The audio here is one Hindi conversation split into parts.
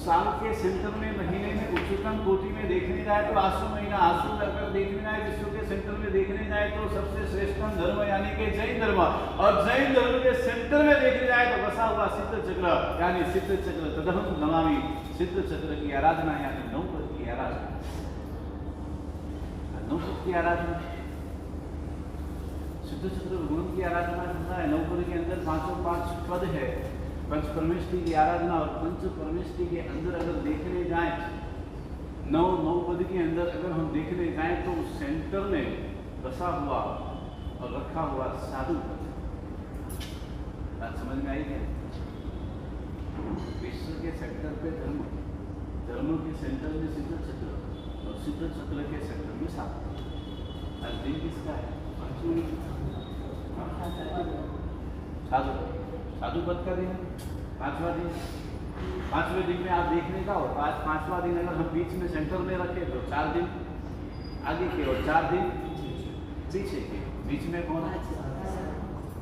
साल के सेंटर में महीने में उच्चतम कोटि में देखने जाए तो आसु महीना, आसु अगर देखने जाए विश्व के सेंटर में देखने जाए तो सबसे श्रेष्ठतम धर्म यानी कि जैन धर्म, और जैन धर्म के सेंटर में देखने जाए तो बसा हुआ सिद्ध चक्र यानी सिद्ध चक्र तदहम नमामि, सिद्ध चक्र की आराधना यानी नवपद की आराधना, नवपद की आराधना, सिद्ध चक्र गुरु की आराधना करना है। नवपद के अंदर पांच पद है, पंच परमेष्ठी की आराधना, और पंच परमेष्ठी के अंदर अगर देखने जाए नौ पद के अंदर अगर हम देखने जाए तो सेंटर में बसा हुआ और रखा हुआ साधु पद, बात समझ में आई है? विश्व के सेंटर पे धर्म के सेंटर में सिद्ध चक्र, और सिद्ध चक्र के सेंटर में साधु। आज दिन किसका है? साधु पद का दिन, पांचवा दिन। पांचवें दिन में आप देखने का हो, आज पांचवा दिन अगर हम बीच में सेंटर में रखे तो 4 दिन आगे के और 4 दिन पीछे के, बीच में कौन?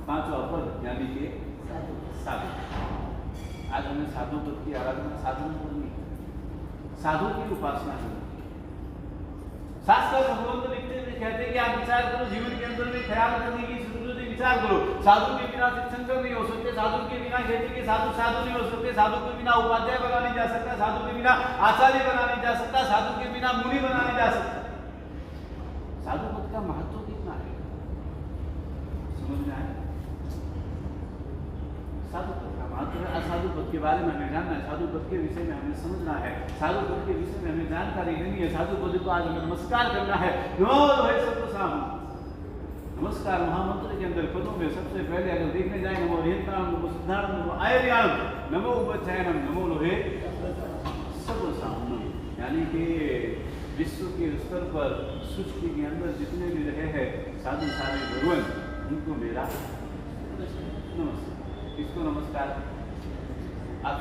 पांचवा पद यानी कि साधु। आज हमें साधु पद की आराधना, साधना करनी, साधु की उपासना करनी। शास्त्र भगवंत लिखते हुए कहते हैं कि आप विचार करो, जीवन के अंदर में ख्याल करने की जरूरत है, विचार करो। साधु के बिना तीर्थंकर नहीं हो सकते, साधु के बिना खेती के साधु नहीं हो सकते, साधु के बिना उपाध्याय बना नहीं जा सकता, साधु के बिना आचार्य बना नहीं जा सकता, साधु के बिना मुनि बना नहीं जा सकता। साधु पद का महत्व कितना है समझ में आए? साधु पद का महत्व है। असाधु पद के बारे में हमें जानना है, साधु पद के विषय में हमें समझना है, साधु पद के विषय में हमें जानकारी लेनी है। साधु पद को आज हमें नमस्कार करना है। नमस्कार महामंत्र के अंदर पदों में सबसे पहले अगर देखने जाए नमो हरिहंताम, नमो सिद्धार्थ, नमो आयर्याणम, नमो उपचयनम, नमो लोहे सर्वसामनम, यानी कि विश्व के स्तर पर सृष्टि के अंदर जितने भी रहे हैं साधु सारे भगवान, उनको मेरा नमस्कार। किसको नमस्कार? आप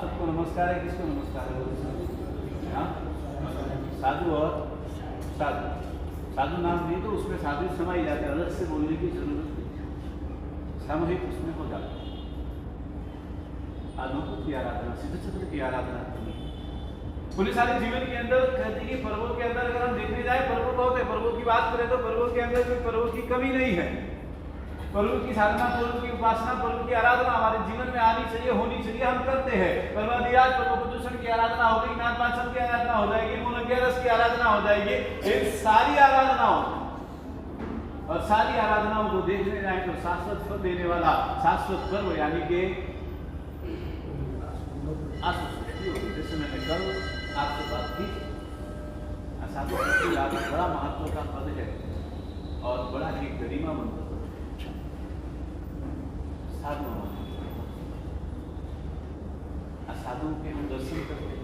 सबको नमस्कार है। किसको नमस्कार है? हाँ, साधु और साधु। साधु नाम नहीं तो उसमें साधु समाई जाते, अलग से बोलने की जरूरत नहीं, सामूहिक उसमें हो जाता है। अनोखी की आराधना, सिद्ध चक्र की आराधना करनी। पुलिस वाले जीवन के अंदर कहती है पर्वों के अंदर अगर हम देखने जाए, पर्वों बहुत है, पर्वों की बात करें तो पर्वों के अंदर कोई पर्वों की कमी नहीं है। पर्व की साधना, पर्व की उपासना, पर्व की आराधना हमारे जीवन में आनी चाहिए, होनी चाहिए, हम करते हैं। पर्वदियाज पर्व प्रदूषण की आराधना हो गई, नाथ पांचम की आराधना हो जाएगी, मूलज्ञरस की आराधना हो जाएगी, इन सारी आराधनाओं और सारी आराधनाओं को देखने जाए तो शाश्वत फल देने वाला शाश्वत पर्व यानी कि जैसे मैंने कल आपसे बात की, बड़ा महत्व का पद है और बड़ा ही गरिमा मंत्र साधु। साधु के हम दर्शन करते हैं।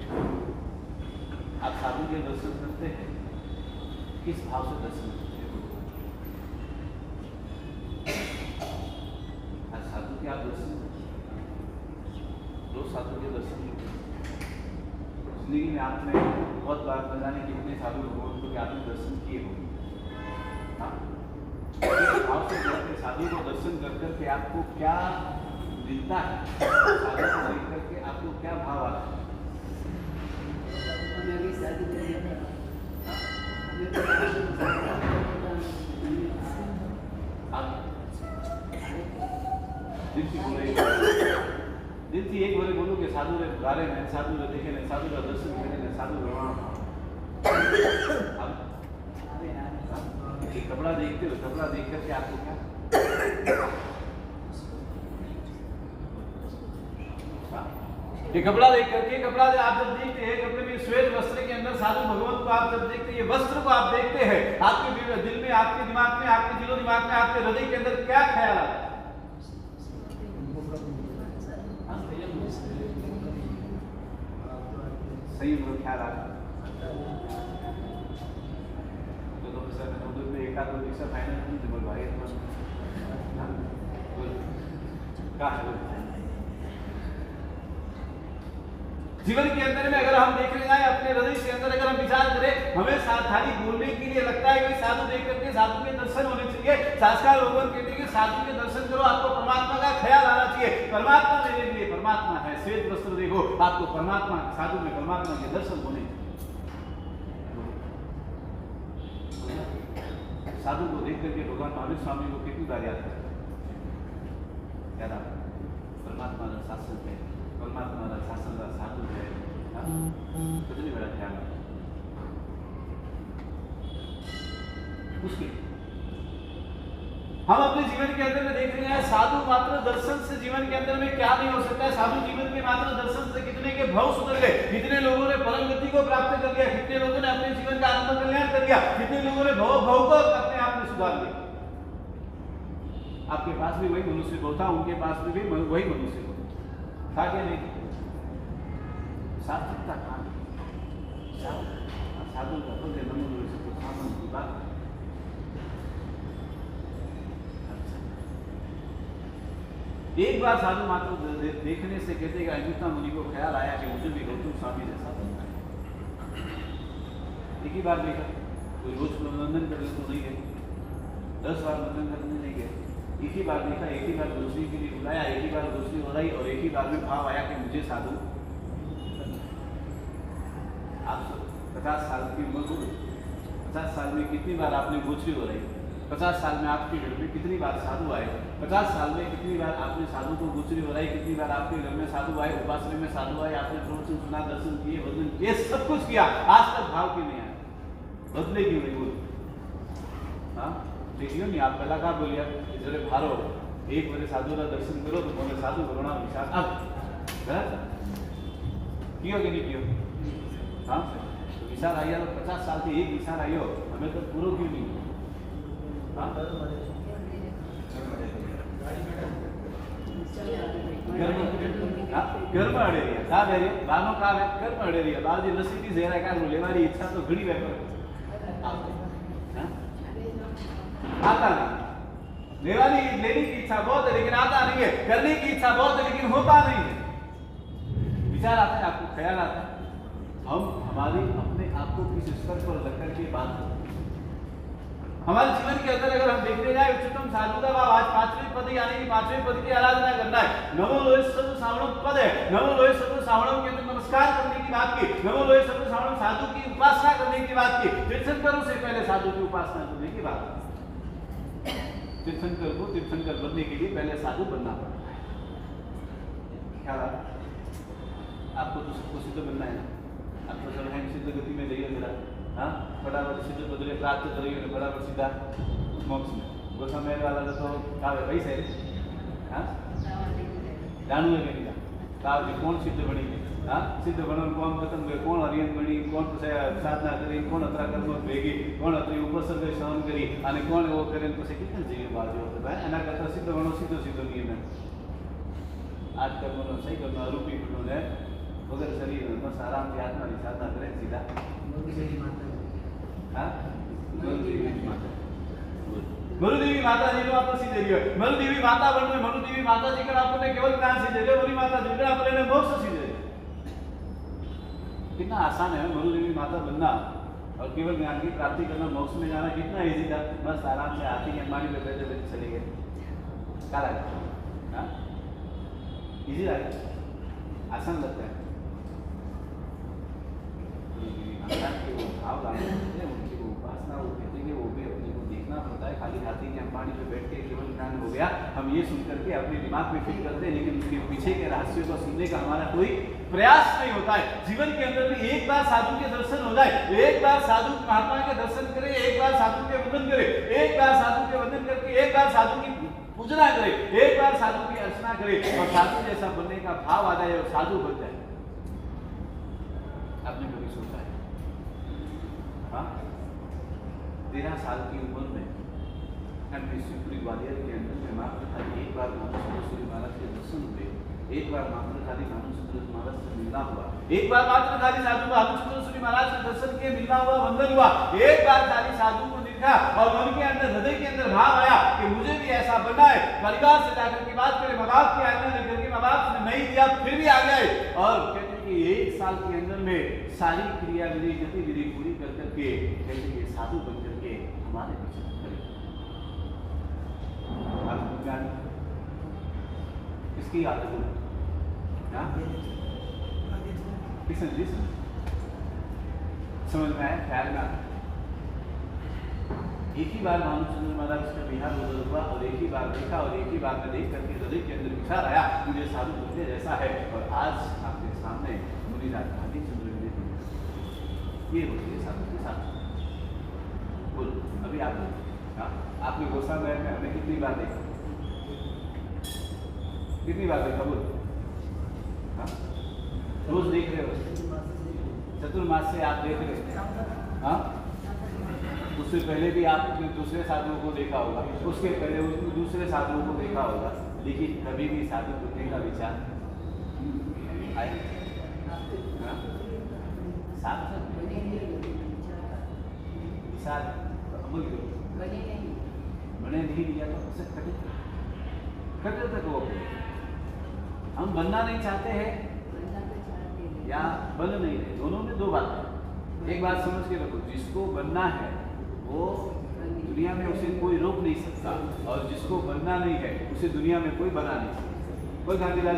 आप साधु के दर्शन करते हैं, किस भाव से दर्शन करते हैं? आज साधु के आप दर्शन करते हैं, रोज साधु के दर्शन करते हैं। जिंदगी में आपने बहुत बार न जाने कितने साधु भगवान को आपने दर्शन किए होंगे। हाँ, भाव से करके साधु को दर्शन कर करके आपको क्या मिलता है? साधु को देख करके आपको क्या भाव आता है? दिन से एक बोले बोलो कि साधु रे गारे ने, साधु रे देखे ने, साधु का दर्शन करे ने, साधु कपड़ा देखते हो, कपड़ा देख करके आपको क्या? ये कपड़ा देख करके, कपड़ा आप जब देखते हैं, कपड़े में श्वेत वस्त्र के अंदर साधु भगवान को आप जब देखते हैं, ये वस्त्र को आप देखते हैं, आपके दिल में, आपके दिमाग में, आपके दिलो दिमाग में, आपके हृदय के अंदर क्या ख्याल आता है? सही ख्याल आता है। एकाद दिवसा फायनल नहीं बोल भाई जीवन के अंदर में अगर हम देखने जाए, अपने हृदय के अंदर अगर हम विचार करें, हमें सावधानी बोलने के लिए लगता है कि साधु देख करके साधु के दर्शन होने चाहिए। शास्त्र भगवान कहते हैं कि साधु के दर्शन करो, आपको परमात्मा का ख्याल आना चाहिए। परमात्मा मेरे लिए परमात्मा है, श्वेत वस्त्र देखो, आपको परमात्मा, साधु में परमात्मा के दर्शन होने। साधु को देख करके भगवान महावीर स्वामी को कितनी बार याद करते, याद आता परमात्मा का शासन है, परमात्मा का शासन का साधु है, कितनी बड़ा ख्याल है उसके। हम अपने जीवन के अंदर में देख रहे हैं साधु मात्र दर्शन से जीवन के अंदर में क्या नहीं हो सकता है। साधु जीवन के मात्र दर्शन से कितने के भव सुधर गए, कितने लोगों ने परम गति को प्राप्त कर लिया, कितने लोगों ने अपने जीवन का आनंद कल्याण कर लिया, कितने लोगों ने भव को अपने आप में सुधार लिया। आपके पास भी वही मनुष्य को था, उनके पास भी वही मनुष्य को था क्या नहीं? सात्विकता कहां? साधु का तो साधन की बात। एक बार साधु मात्र देखने से कहते हैं अनिता मुनि को ख्याल आया कि मुझे भी गौतम स्वामी जैसा बनना है। एक ही बार देखा, कोई रोज मनोरंजन करने तो नहीं गए, 10 बार मनोरंजन करने नहीं गए, एक ही बार देखा, एक ही बार दूसरी के लिए बुलाया, एक ही बार दूसरी बुलाई और एक ही बार में भाव आया कि मुझे साधु। आप 50 साल की उम्र हो, 50 साल में कितनी बार आपने गोचरी हो रही, 50 साल में आपके घर में कितनी बार साधु आए, 50 साल में कितनी बार आपने साधु को गोचरी हो रही, कितनी बार आपके घर में साधु आए, उपासना में साधु आए, आपने प्रवचन सुना, दर्शन किए, वंदन किए, सब कुछ किया, आज तक भाव क्यों नहीं आया? बदले क्यों नहीं बोल? हाँ देखियो नहीं, आप कलाकार बोलिए जरे भारो एक बजे साधु का दर्शन करो तो बोले साधु करोना विचार अब क्यों कि नहीं क्यों? हाँ विचार आइए 50 साल से एक विचार आइयो, हमें तो पूरा क्यों नहीं? घर में अड़े रही का दे बानो का घर में अड़े रही बाजी लसीटी जेरा का लेवारी इच्छा तो घड़ी वेपर आता नहीं, लेवानी लेने की इच्छा बहुत है लेकिन आता नहीं है, करने की इच्छा बहुत है लेकिन होता नहीं है। विचार आता है, आपको ख्याल आता है, हम हमारी अपने आप को किस स्तर पर रख करके बात करते हैं। हमारे जीवन के अंदर अगर हम देखते जाए उच्चतम साधु का भाव आज 5वें पद यानी कि 5वें पद की आराधना करना है। नमो लोहे सर्व सावणम पद है, नमो लोहे सर्व सावणम के अंदर नमस्कार करने की बात की, नमो लोहे सर्व सावणम साधु की उपासना करने की बात की, तीर्थंकरों से पहले साधु की उपासना करने की बात की। तीर्थंकर को तीर्थंकर बनने के लिए पहले साधु बनना पड़ता है। ख्याल आपको तो सबको सिद्ध बनना है ना, आपको सब है सिद्ध गति में जाइए जरा, हाँ फटाफट सिद्ध बदले प्राप्त करिए फटाफट सीधा मोक्ष में। गोसा महल वाला तो कावे भाई से हाँ जानू है कि कावे कौन सिद्ध बनी, हाँ सिद्ध बनन कौन खत्म हुए, कौन हरियन बनी, कौन साधना करी, कौन अतरा कर्म भेगी, कौन अतरी उपसर्ग श्रवण करी અને કોણ એવો કરે તો કેટલા જીવ બાજુ હતો ભાઈ એના કરતા સિદ્ધ બનો સીધો સીધો નિયમ આજ કર્મનો સહી કર્મ અરૂપી ગુણો ને વગર શરીર બસ આરામથી આત્માની સાધના કરે સીધા हाँ मरुदेवी माता जी को आप सीधे रहियो, मरुदेवी माता बनने मरुदेवी माता जी का आपने केवल ज्ञान सीधे रहियो, मरुदेवी माता जी का आपने मोक्ष सीधे रहियो। कितना आसान है मरुदेवी माता बनना और केवल ज्ञान की प्राप्ति करना, मोक्ष में जाना कितना इजी था, बस आराम से हाथी की अंबानी पे बैठे बैठे चले गए। क्या लगा? हाँ इजी लगा, आसान लगता है। के वो भाव लाने होते हैं, उनकी वो उपासना वो कहते हैं वो भी अपने को देखना पड़ता है। खाली हाथी के अंबानी पे बैठ के केवल ज्ञान हो गया, हम ये सुन करके अपने दिमाग में फिट करते हैं, लेकिन उसके पीछे के रहस्यों को सुनने का हमारा कोई प्रयास नहीं होता है। जीवन के अंदर में एक बार साधु के दर्शन हो जाए, एक बार साधु महात्मा के दर्शन करे, एक बार साधु के वंदन करे, एक बार साधु के वंदन करके एक बार साधु की पूजना करे, एक बार साधु की अर्चना करे और साधु जैसा बनने का भाव आ जाए और साधु बन जाए। आपने कभी सोचा है? हाँ 13 साल की उम्र में शिवपुरी ग्वालियर के अंदर में मात्र खाली एक बार माधुसूदन महाराज के दर्शन हुए, एक बार मात्र खाली माधुसूदन महाराज से मिलना हुआ, एक बार मात्र खाली साधु माधुसूदन महाराज के दर्शन के मिलना हुआ, वंदन हुआ, एक बार खाली साधु को देखा और मन के अंदर हृदय के अंदर भाव आया कि मुझे भी ऐसा बनना है। परिवार से जाकर की बात करें, माँ बाप की आज्ञा लेकर के माँ बाप ने नहीं दिया फिर भी आ गए और कहते हैं कि 1 साल के अंदर में सारी क्रिया विधि गतिविधि पूरी कर करके कहते हैं साधु बन करके हमारे पीछे किसकी आदत है? समझ में आया? ख्याल में आया? एक ही बार भानुचंद्र महाराज का बिहार बदल हुआ और एक ही बार देखा और एक ही बार में देख करके हृदय के अंदर विचार आया मुझे साधु बोलते जैसा है। और आज आपके सामने मुनिराज भानुचंद्र ये होती है साधु के साथ। बोलो अभी आप आपने गोसा में हमें कितनी बार देखा? कितनी बार देखा? बोलो। रोज देख रहे हो? चतुर्मास से आप देख रहे हो? हाँ, उससे पहले भी आपने दूसरे साधुओं को देखा होगा, उसके पहले उसने दूसरे साधुओं को देखा होगा, लेकिन कभी भी साधु बनने का विचार आए? बने नहीं दिया तो उससे कटे तक वो हम बनना नहीं चाहते हैं या बन नहीं रहे, दोनों में दो बात है। एक बात समझ के रखो, जिसको बनना है वो दुनिया में उसे कोई रोक नहीं सकता, और जिसको बनना नहीं है उसे दुनिया में कोई बना नहीं सकता। कोई गांधीलाल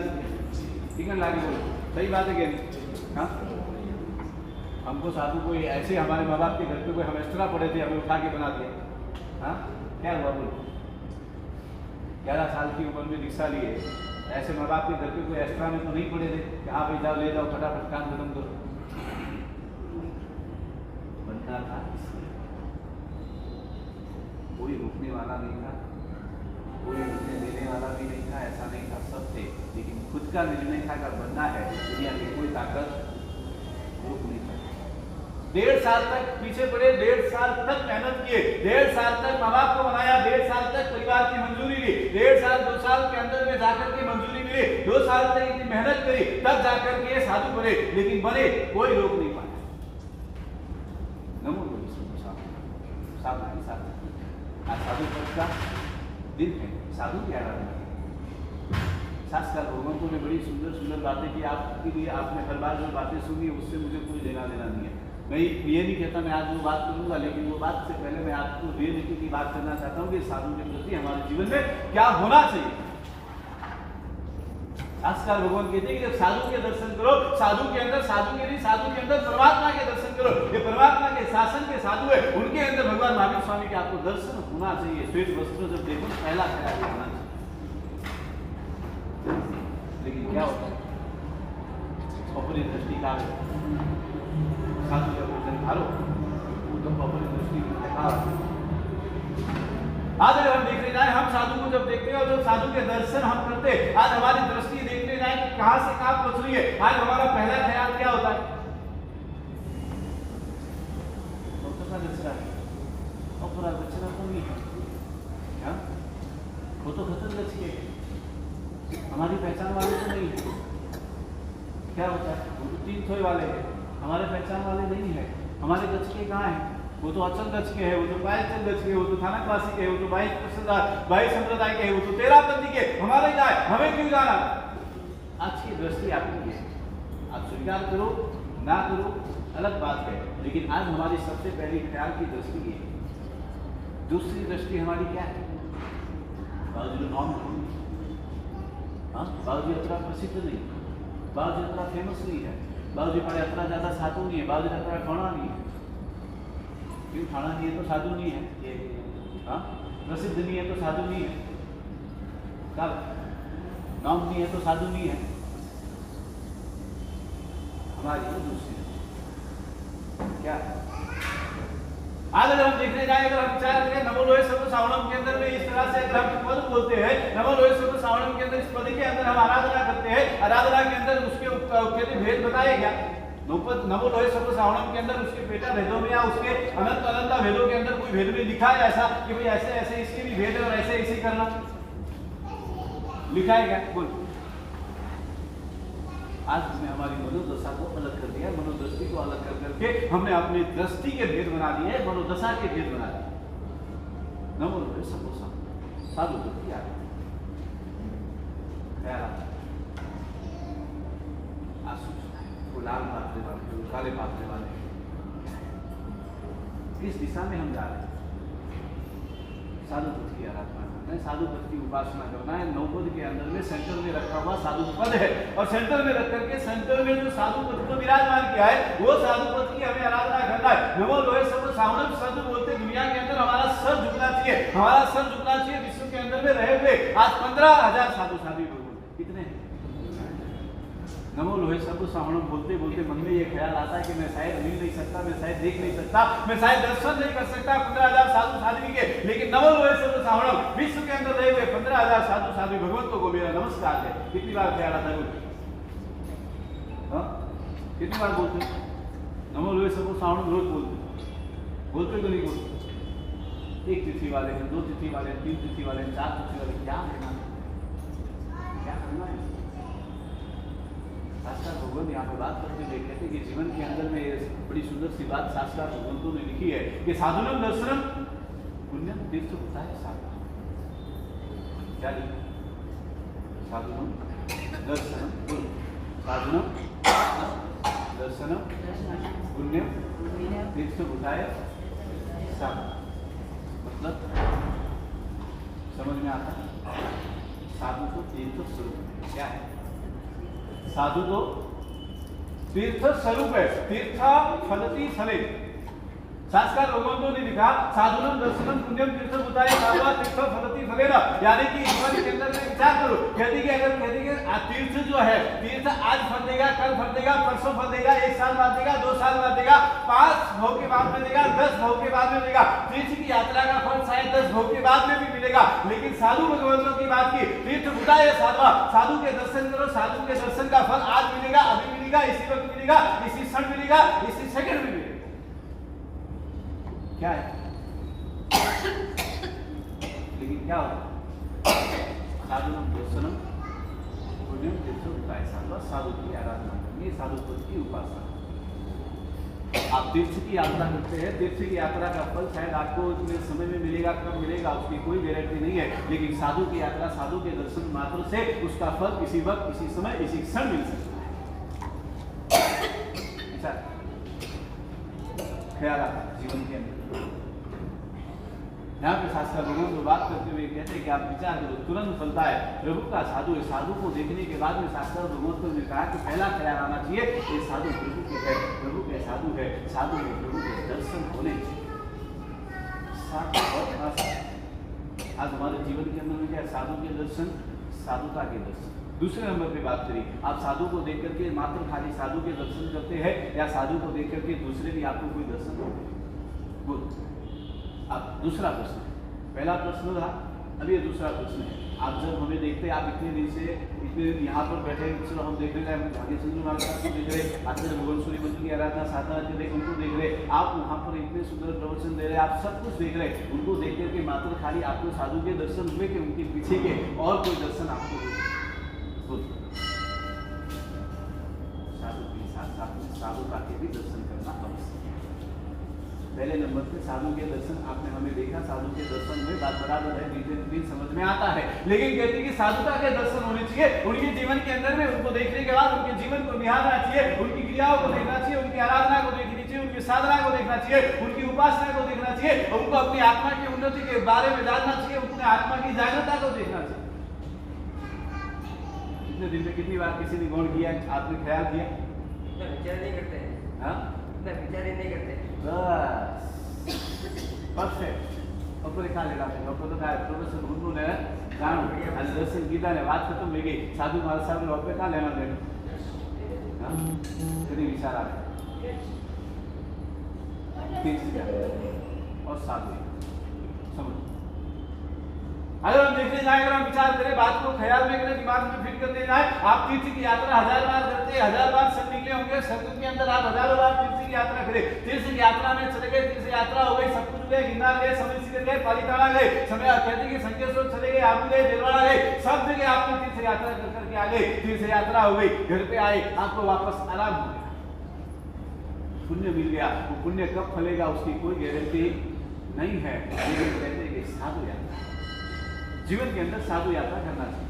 ठीक है लागे बोलो, सही बात है क्या नहीं? हाँ, हमको साधु कोई ऐसे हमारे माँ बाप के घर पे कोई हम एक्स्ट्रा पड़े थे, हमें उठा के बना दिया। हाँ, क्या हुआ बोलो? 11 साल की उम्र में दीक्षा लिए, ऐसे माँ बाप के घर पे कोई एक्स्ट्रा में तो नहीं पड़े थे कि हाँ भाई जाओ ले जाओ फटाफट काम खत्म करो। बनना था, कोई रुकने वाला नहीं था, कोई रुकने देने वाला भी नहीं था, ऐसा नहीं था, सब थे। लेकिन खुद का निर्णय था अगर बनना है दुनिया की कोई ताकत रोक नहीं सकती। 1.5 साल तक पीछे पड़े, 1.5 साल तक मेहनत किए, 1.5 साल तक माँ बाप को बनाया, 1.5 साल तक परिवार की मंजूरी ली, 1.5 साल 2 साल के अंदर में जाकर के मंजूरी मिली, 2 साल तक इतनी मेहनत करी, तब जाकर के साधु बने। लेकिन बने, कोई रोक नहीं पाया। नमो साधु के साथ आज साधु पद का दिन है, साधु की आराधना। शास्त्र भगवंतों ने बड़ी सुंदर सुंदर बातें की आपके लिए, आपने हर बार जो बातें सुनी उससे मुझे कोई लेना देना नहीं है। मैं ये नहीं कहता मैं आज वो बात करूंगा, लेकिन वो बात से पहले मैं आपको रियलिटी की बात करना चाहता हूँ कि साधु के प्रति हमारे जीवन में क्या होना चाहिए। शास्त्र भगवान कहते हैं कि जब साधु के दर्शन करो, साधु के अंदर साधु के नहीं, साधु के अंदर परमात्मा के दर्शन करो। ये परमात्मा के शासन के साधु है, उनके अंदर भगवान महावीर स्वामी के आपको दर्शन होना चाहिए। श्वेत वस्त्र जब देखो पहला ख्याल होना चाहिए। लेकिन क्या होता है, अपनी दृष्टि का साधु जब धारो तो अपनी दृष्टि दिखा। आज अगर हम देखने जाए, हम साधु को जब देखते हैं और जब साधु के दर्शन हम करते हैं, आज हमारी दृष्टि देखने जाए कि कहां से कहां पहुंच रही है। आज हमारा पहला ख्याल क्या होता है? अपरा दक्षिणा तो नहीं है क्या? वो तो खतर गच के हमारी पहचान वाले तो नहीं है। क्या होता है? वो तो 3 थोए वाले हैं, हमारे पहचान वाले नहीं है। हमारे गच के कहाँ है? वो तो अचल गच के है, वो तो पायचल गच के, वो तो थानाकवासी के, वो तो 22 संप्रदाय के है, वो तो 13 पंथी के। हमारे जाए, हमें क्यों जाना? आज की दृष्टि आपकी है, आप स्वीकार करो ना करो अलग बात है, लेकिन आज हमारी सबसे पहली ख्याल की दृष्टि है। दूसरी दृष्टि हमारी क्या है? बाबूजी नॉन, हाँ बाबूजी अतरा प्रसिद्ध नहीं, बाबूजी अतरा फेमस नहीं है, बाबूजी पड़े अतरा ज्यादा साधु नहीं है, बाबूजी अतरा ठाणा नहीं है। क्यों ठाणा नहीं है तो साधु नहीं है? ये हाँ, प्रसिद्ध नहीं है तो साधु नहीं है, कब नाम नहीं है तो साधु नहीं है। हमारी वो दूसरी क्या है? आज अगर हम देखने जाए, अगर हम विचार करें नमो लोहे सर्व सावणम के अंदर में इस तरह से अगर हम पद बोलते हैं, नमो लोहे सर्व सावणम के अंदर इस पद के अंदर हम आराधना करते हैं, आराधना के अंदर उसके भेद बताए क्या? नमो लोहे सर्व सावणम के अंदर उसके पेटा भेदों में या उसके अनंत अनंत भेदों के अंदर कोई भेद में लिखा है ऐसा कि भाई ऐसे ऐसे इसके भी भेद है और ऐसे ऐसे करना लिखा है क्या? बोल। आज हमने हमारी मनोदशा को अलग कर दिया, मनोदृष्टि को अलग कर करके हमने अपनी दृष्टि के भेद बना दिए, मनोदशा के भेद बना दिए। नमो लोहे सर्व साधु प्रति लाल पात्रे वाले, काले पात्रे वाले, इस दिशा में हम जा रहे हैं। साधु बुद्ध की आराधना, करना है, साधु पद की उपासना करना है। नवपद के अंदर में सेंटर में रखा हुआ साधु पद है और सेंटर में रख करके सेंटर में जो साधु पद को विराजमान किया है वो साधु पद की हमें आराधना करना है। नमो लोहे सब सावनम साधु बोलते दुनिया के अंदर हमारा सर झुकना चाहिए, हमारा सर झुकना चाहिए। विश्व के अंदर में रहे हुए आज 15,000 साधु साधु कितने हैं? नमो लोहे सब सावनम बोलते बोलते मन में ये ख्याल आता है कि मैं शायद मिल नहीं सकता, मैं शायद देख नहीं सकता, मैं शायद दर्शन नहीं कर सकता 15,000 साधु साध्वी के, लेकिन नमो लोहे सब सावनम विश्व के अंदर रहे हुए 15,000 साधु साध्वी भगवंतों को मेरा नमस्कार है। कितनी बार ख्याल आता है? कितनी बार बोलते? नमो लोहे सब सावनम रोज बोलते तो नहीं बोलते? एक तिथि वाले हैं, 2 तिथि वाले, 3 तिथि वाले, 4 तिथि वाले, क्या करना है? शास्त्र भगवान यहाँ पे बात करते हुए कहते कि जीवन के अंदर में बड़ी सुंदर सी बात शास्त्र भगवंतों ने लिखी है कि साधुनम दर्शनम पुण्यम तीर्थ होता है। साधु क्या लिखा? साधुनम दर्शनम पुण्य, साधुनम दर्शनम पुण्यम तीर्थ होता है। साधु मतलब समझ में आता है? साधु तो तीर्थ स्वरूप क्या है? साधु तो तीर्थ स्वरूप है। तीर्थ फलती फले, शास्त्र भगवंतों ने लिखा साधुनम दर्शनम पुण्यम तीर्थ बुताय साधुआ तीर्थ फलती फलेना, यानी कि जीवन के अंदर में विचार करो। कहती कि अगर कहती कि तीर्थ जो है, तीर्थ आज फल देगा, कल फल देगा, परसों फल देगा, 1 साल बाद देगा, 2 साल बाद देगा, 5 भव के बाद में देगा, 10 भव के बाद में देगा। तीर्थ की यात्रा का फल शायद 10 भव के बाद में भी मिलेगा, लेकिन साधु भगवंतों की बात की तीर्थ बुताय साधुआ, साधु के दर्शन करो, साधु के दर्शन का फल आज मिलेगा, अभी मिलेगा, इसी वक्त मिलेगा, इसी क्षण मिलेगा, इसी सेकंड में मिलेगा। क्या है? लेकिन क्या होता? साधुनम दर्शनम पुण्यम तीर्थ बुताय साधुआ, साधु की आराधना करनी, साधु पद की उपासना। आप तीर्थ की यात्रा करते हैं, तीर्थ की यात्रा का फल शायद आपको इतने समय में मिलेगा, कब मिलेगा उसकी कोई गारंटी नहीं है, लेकिन साधु की यात्रा, साधु के दर्शन मात्र से उसका फल किसी वक्त, किसी समय, इसी क्षण मिल सकता है। ख्याल आता जीवन के अंदर। यहाँ पे शास्त्र भगवान जो बात करते हुए कहते हैं कि आप विचार करो, तुरंत फलता है। प्रभु का साधु है, साधु को देखने के बाद में शास्त्र भगवान ने कहा कि पहला ख्याल आना चाहिए ये साधु प्रभु के है, प्रभु के साधु है, साधु में प्रभु के दर्शन होने चाहिए। आज हमारे जीवन के अंदर में क्या? साधु के दर्शन, साधुता के दर्शन। दूसरे नंबर पे बात करिए, आप साधु को देख करके मात्र खाली साधु के दर्शन करते हैं या साधु को देख करके दूसरे भी आपको कोई दर्शन होते? अब दूसरा प्रश्न, पहला प्रश्न था, अभी ये दूसरा प्रश्न है। आप जब हमें देखते हैं, आप इतने दिन से इतने दिन यहाँ पर बैठे, चलो हम देख रहे हैं, भाग्य सिंधु महाराज को देख रहे, आचार्य भगवान सूर्य मंदिर की आराधना साधना करते उनको देख रहे, आप वहाँ पर इतने सुंदर प्रवचन दे रहे, आप सब कुछ देख रहे, उनको देख करके मात्र खाली आपको साधु के दर्शन हुए कि उनके पीछे के और कोई दर्शन आपको साधु के साथ साधुता के भी दर्शन करना आवश्यक है। पहले नंबर पे साधु के दर्शन आपने हमें देखा, साधु के दर्शन में बात बराबर है, दिन समझ में आता है, लेकिन कहते हैं कि साधुता के दर्शन होने चाहिए। उनके जीवन के अंदर में उनको देखने के बाद उनके जीवन को निहारना चाहिए, उनकी क्रियाओं को देखना चाहिए, उनकी आराधना को देखनी चाहिए, उनकी साधना को देखना चाहिए, उनकी उपासना को देखना चाहिए, उनको अपनी आत्मा की उन्नति के बारे में जानना चाहिए, उनकी आत्मा की जागृतता को देखना चाहिए। इतने दिन में कितनी बार किसी ने गौर किया, आपने ख्याल किया? विचार नहीं करते हैं। हाँ, विचार ही नहीं करते। बस परफेक्ट ऊपर खा लेगा ऊपर तो काय प्रोफेसर गुरु ने जान आज दर्शन गीता ने बात खत्म हो गई, साधु महाराज साहब ने ऊपर खा लेना देना। हां तेरी विचार आ और साधु समझ। अगर हम देखने जाए, अगर हम विचार करें, बात को ख्याल में करें, दिमाग में फिट करते जाए, आप तीर्थ की यात्रा 1000 बार करते, 1000 बार सब निकले होंगे, सतयुग के अंदर आप 1000 बार तीर्थ की यात्रा करें, तीर्थ की यात्रा में चले गए, तीर्थ यात्रा हो गई, सब कुछ गए, गिरनार गए, समय सिर गए, पालीताना गए, समय कहते कि संकेश्वर चले गए, आप गए, दिलवाड़ा गए, सब जगह आपने तीर्थ यात्रा कर करके आ गए, तीर्थ यात्रा हो गई, घर पे आए, आपको वापस आराम हो गया, पुण्य मिल गया। वो पुण्य कब फलेगा उसकी कोई गारंटी नहीं है, लेकिन कहते हैं कि साधु यात्रा जीवन के अंदर साधु यात्रा करना चाहिए।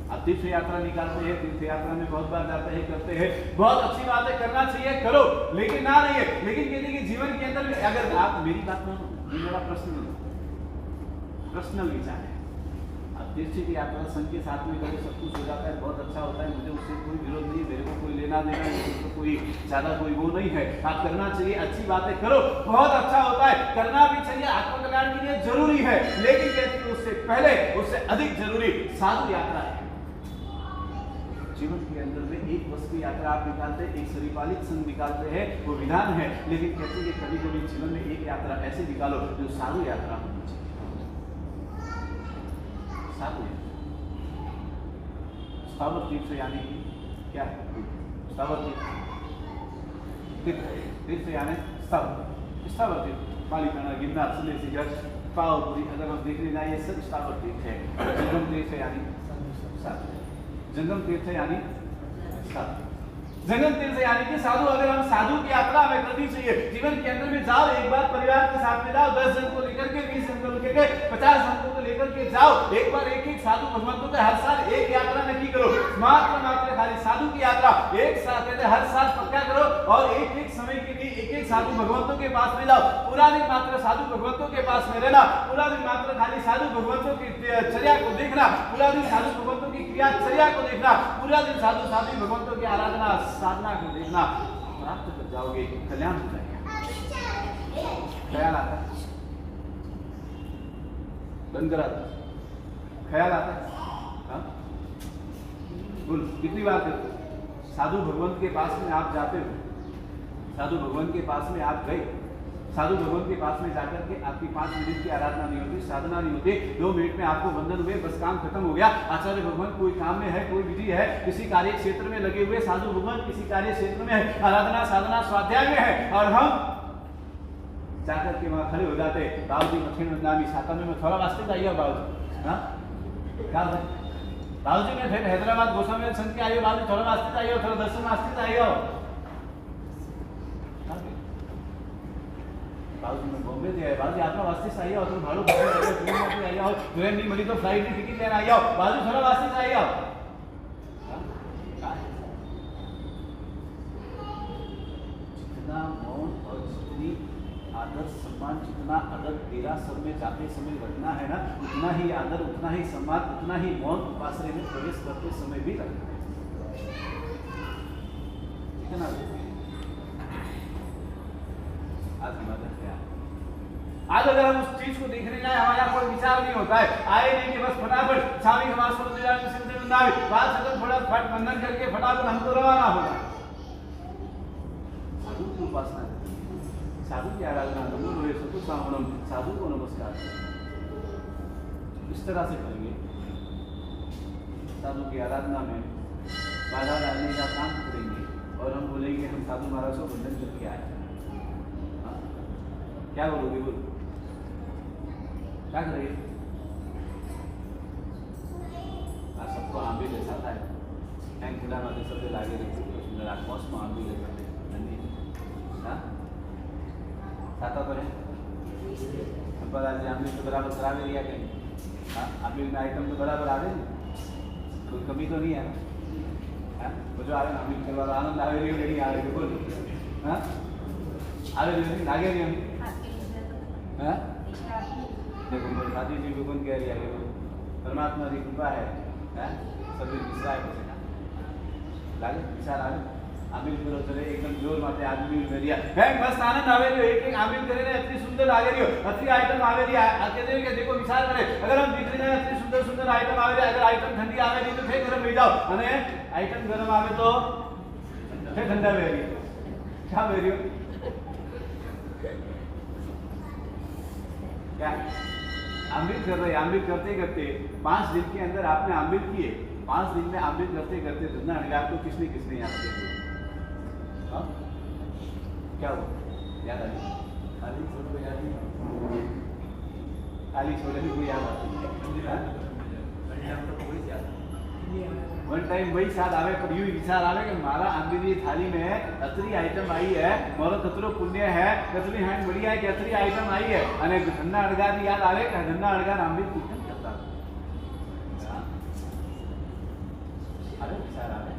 आप तीर्थ यात्रा निकालते हैं, तीर्थ यात्रा में बहुत बार जाते हैं, करते हैं, बहुत अच्छी बात है, करना चाहिए, करो, लेकिन ना नहीं है। लेकिन कहते हैं कि जीवन के अंदर अगर आप मेरी बात मानो, मेरा प्रश्न पर्सनल विचार है, तीर्थ की यात्रा संघ के साथ में करें, सब कुछ हो जाता है, बहुत अच्छा होता है, मुझे उससे कोई विरोध नहीं, मेरे को कोई लेना देना नहीं, तो कोई ज़्यादा कोई वो नहीं है। आप करना चाहिए, अच्छी बातें करो, बहुत अच्छा होता है, करना भी चाहिए, आत्मकल्याण के लिए जरूरी है। लेकिन कहते हैं उससे पहले, उससे अधिक जरूरी साधु यात्रा है। जीवन के अंदर में एक वर्ष की यात्रा आप निकालते हैं, एक शरीफालिक संघ निकालते हैं, वो विधान है। लेकिन कहते हैं कि कभी कभी जीवन में एक यात्रा ऐसे निकालो जो साधु यात्रा होनी चाहिए। साधु स्थावर तीर्थ यानी कि क्या है? स्थावर तीर्थ यानी स्थावर तीर्थ, पालीताना, गिरनार, सलेसी, पावपुरी, अगर हम देखने जाए ये सब स्थावर तीर्थ है। जंगम तीर्थ यानी साधु, जंगम तीर्थ यानी साधु, जंगम तीर्थ यानी कि साधु। अगर हम साधु की यात्रा हमें करनी चाहिए, जीवन के अंदर में जाओ, एक बार परिवार के साथ में जाओ, 10 जन को लेकर के, 20 जन को लेकर के, 50 जन को लेकर के जाओ, एक बार एक एक साधु भगवंतों का हर साल एक यात्रा नहीं करो, मात्र खाली साधु की यात्रा एक साथ हर साल पक्का करो, और एक एक समय के लिए एक एक साधु भगवंतों के पास में जाओ, पूरा दिन मात्र साधु भगवंतों के पास में रहना, पूरा दिन मात्र खाली साधु भगवंतों की चर्या को देखना, पूरा दिन साधु भगवंतों की क्रियाचर्या को देखना, पूरा दिन साधु भगवंतों की आराधना साधना को देखना, प्राप्त कर जाओगे, कल्याण हो जाएगा। ख्याल आता है, बंद करा दो, ख्याल आता है, बोल कितनी बार करते? साधु भगवंत के पास में आप जाते हो, साधु भगवंत के पास में आप गए, साधु भगवंत के पास में जाकर के आपकी 5 मिनट की आराधना नहीं होती, साधना नहीं होती, 2 मिनट में आपको वंदन हुए, बस काम खत्म हो गया। आचार्य भगवान कोई काम में है, कोई विधि है, किसी कार्य क्षेत्र में लगे हुए, साधु भगवान किसी कार्य क्षेत्र में है, आराधना साधना स्वाध्याय में है, और हम जाकर के वहां खड़े हो जाते, बाबूजी मठेन बदनामी सातवें में थोड़ा वास्ते आइए बाबूजी, हाँ क्या बाबूजी मैं फिर हैदराबाद गोस्वामी संघ के आइए, बाबूजी थोड़ा वास्ते आइए, थोड़ा दर्शन वास्ते आइए, बाबूजी मैं बॉम्बे से आया, बाबूजी आपका वास्ते से आइए, तो भाड़ू आइए, और ट्रेन नहीं मिली तो फ्लाइट की टिकट लेना आइए, बाबूजी थोड़ा वास्ते से आइए। जितना मौन और जितनी आदर सम्मान, जितना अदब तेरा सब में जाते समय रखना है ना, उतना ही आदर, उतना ही सम्मान, उतना ही मौन उपाश्रय में प्रवेश करते समय भी रखना है। इतना आज अगर हम उस चीज को देखने जाए, हमारा कोई विचार नहीं होता है, आए नहीं कि बस फटाफट स्वामी हमारे बात खत्म, थोड़ा फट बंधन करके फटाफट हमको रवाना होगा। साधु की उपासना, साधु की आराधना, नमो लोहे सतु सामणम, साधु को नमस्कार इस तरह से करेंगे। साधु की आराधना में बाधा डालने का काम करेंगे, और हम बोलेंगे हम साधु महाराज को बंधन करके आए। क्या बोलोगे? बोलो क्या करेंगे? आज सबको आंबे जैसा था, टैंक खुला माते सबसे लागे रही आसपास में आंबे जैसा ठंडी, हाँ खाता पर है पर आज आंबे तो बराबर करा दिया कहीं, हाँ आंबे में आइटम तो बराबर आ रहे, कोई कमी तो नहीं है ना, वो जो आ रहे आंबे करवा आनंद आ रही नहीं आ रही, बोलो हाँ आ रही लागे नहीं हमें, देखो मेरे शादी जी भगवान कह रही है, परमात्मा की कृपा है, सभी विचार है लागे विचार आवे आमिल करो चले एकदम जोर माते आदमी मेरिया है मस्त आनंद आवे रही, एक एक आमिल करे ने इतनी सुंदर लागे रही हो, इतनी आइटम आवे रही आके दे के देखो विचार करे, अगर हम दिख रहे हैं इतनी सुंदर सुंदर आइटम आवे रही, अगर आइटम ठंडी आवे रही तो फिर गरम हो जाओ, अने आइटम गरम आवे तो फिर ठंडा हो रही, क्या हो रही हो क्या अमृत कर रहे, अमृत करते करते 5 दिन के अंदर आपने अमृत किए, 5 दिन में अमृत करते करते धंधा हड़गार को किसने किसने याद किया? क्या हुआ याद आ गई? खाली छोड़ को याद नहीं, खाली छोड़े भी कोई याद आती वन टाइम वही याद आवे, पर यूं विचार आवे कि मारा आंबीनी थाली में अतरी आइटम आई है, मोरो कतरो पुण्य है, कतरी हैंड बढ़िया है कि अतरी आइटम आई है, अने धन्ना अड़गार याद आवे कि धन्ना अड़गार आंबी पूजन करता अरे विचार आवे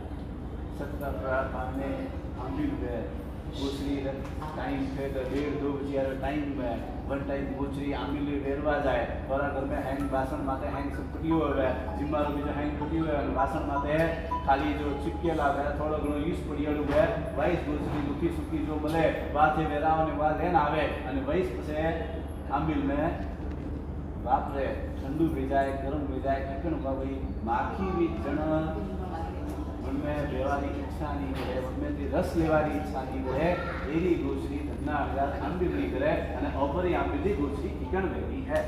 सत्ता प्रार्थना में आंबी में गोचरी टाइम थे तो 1:30-2 बजे टाइम वन टाइम गोचरी आमिल वेरवा जाए बरा घर में हैंग बासन माते हैंग सब पड़ी हुए जिम्मारो बीजो हैंग पड़ी हुए बासन माते खाली जो चिपकेला है थोड़ा घणो यूज पड़ियाड़ू है वाइस गोचरी दुखी सुखी जो भले बात है वेरावने बाद लेन आवे અને વાઇસ પછી આમિલ ને વાપરે ठंडू भेजाए गरम भेजाए किकण भाई माखी भी जन उनमें लेवानी इच्छा नहीं करे उनमें से रस लेवानी इच्छा नहीं करे एरी गोचरी धन्ना हजार आंबी नहीं करे અને ઓપરી આંબી गोचरी किकण वेरी है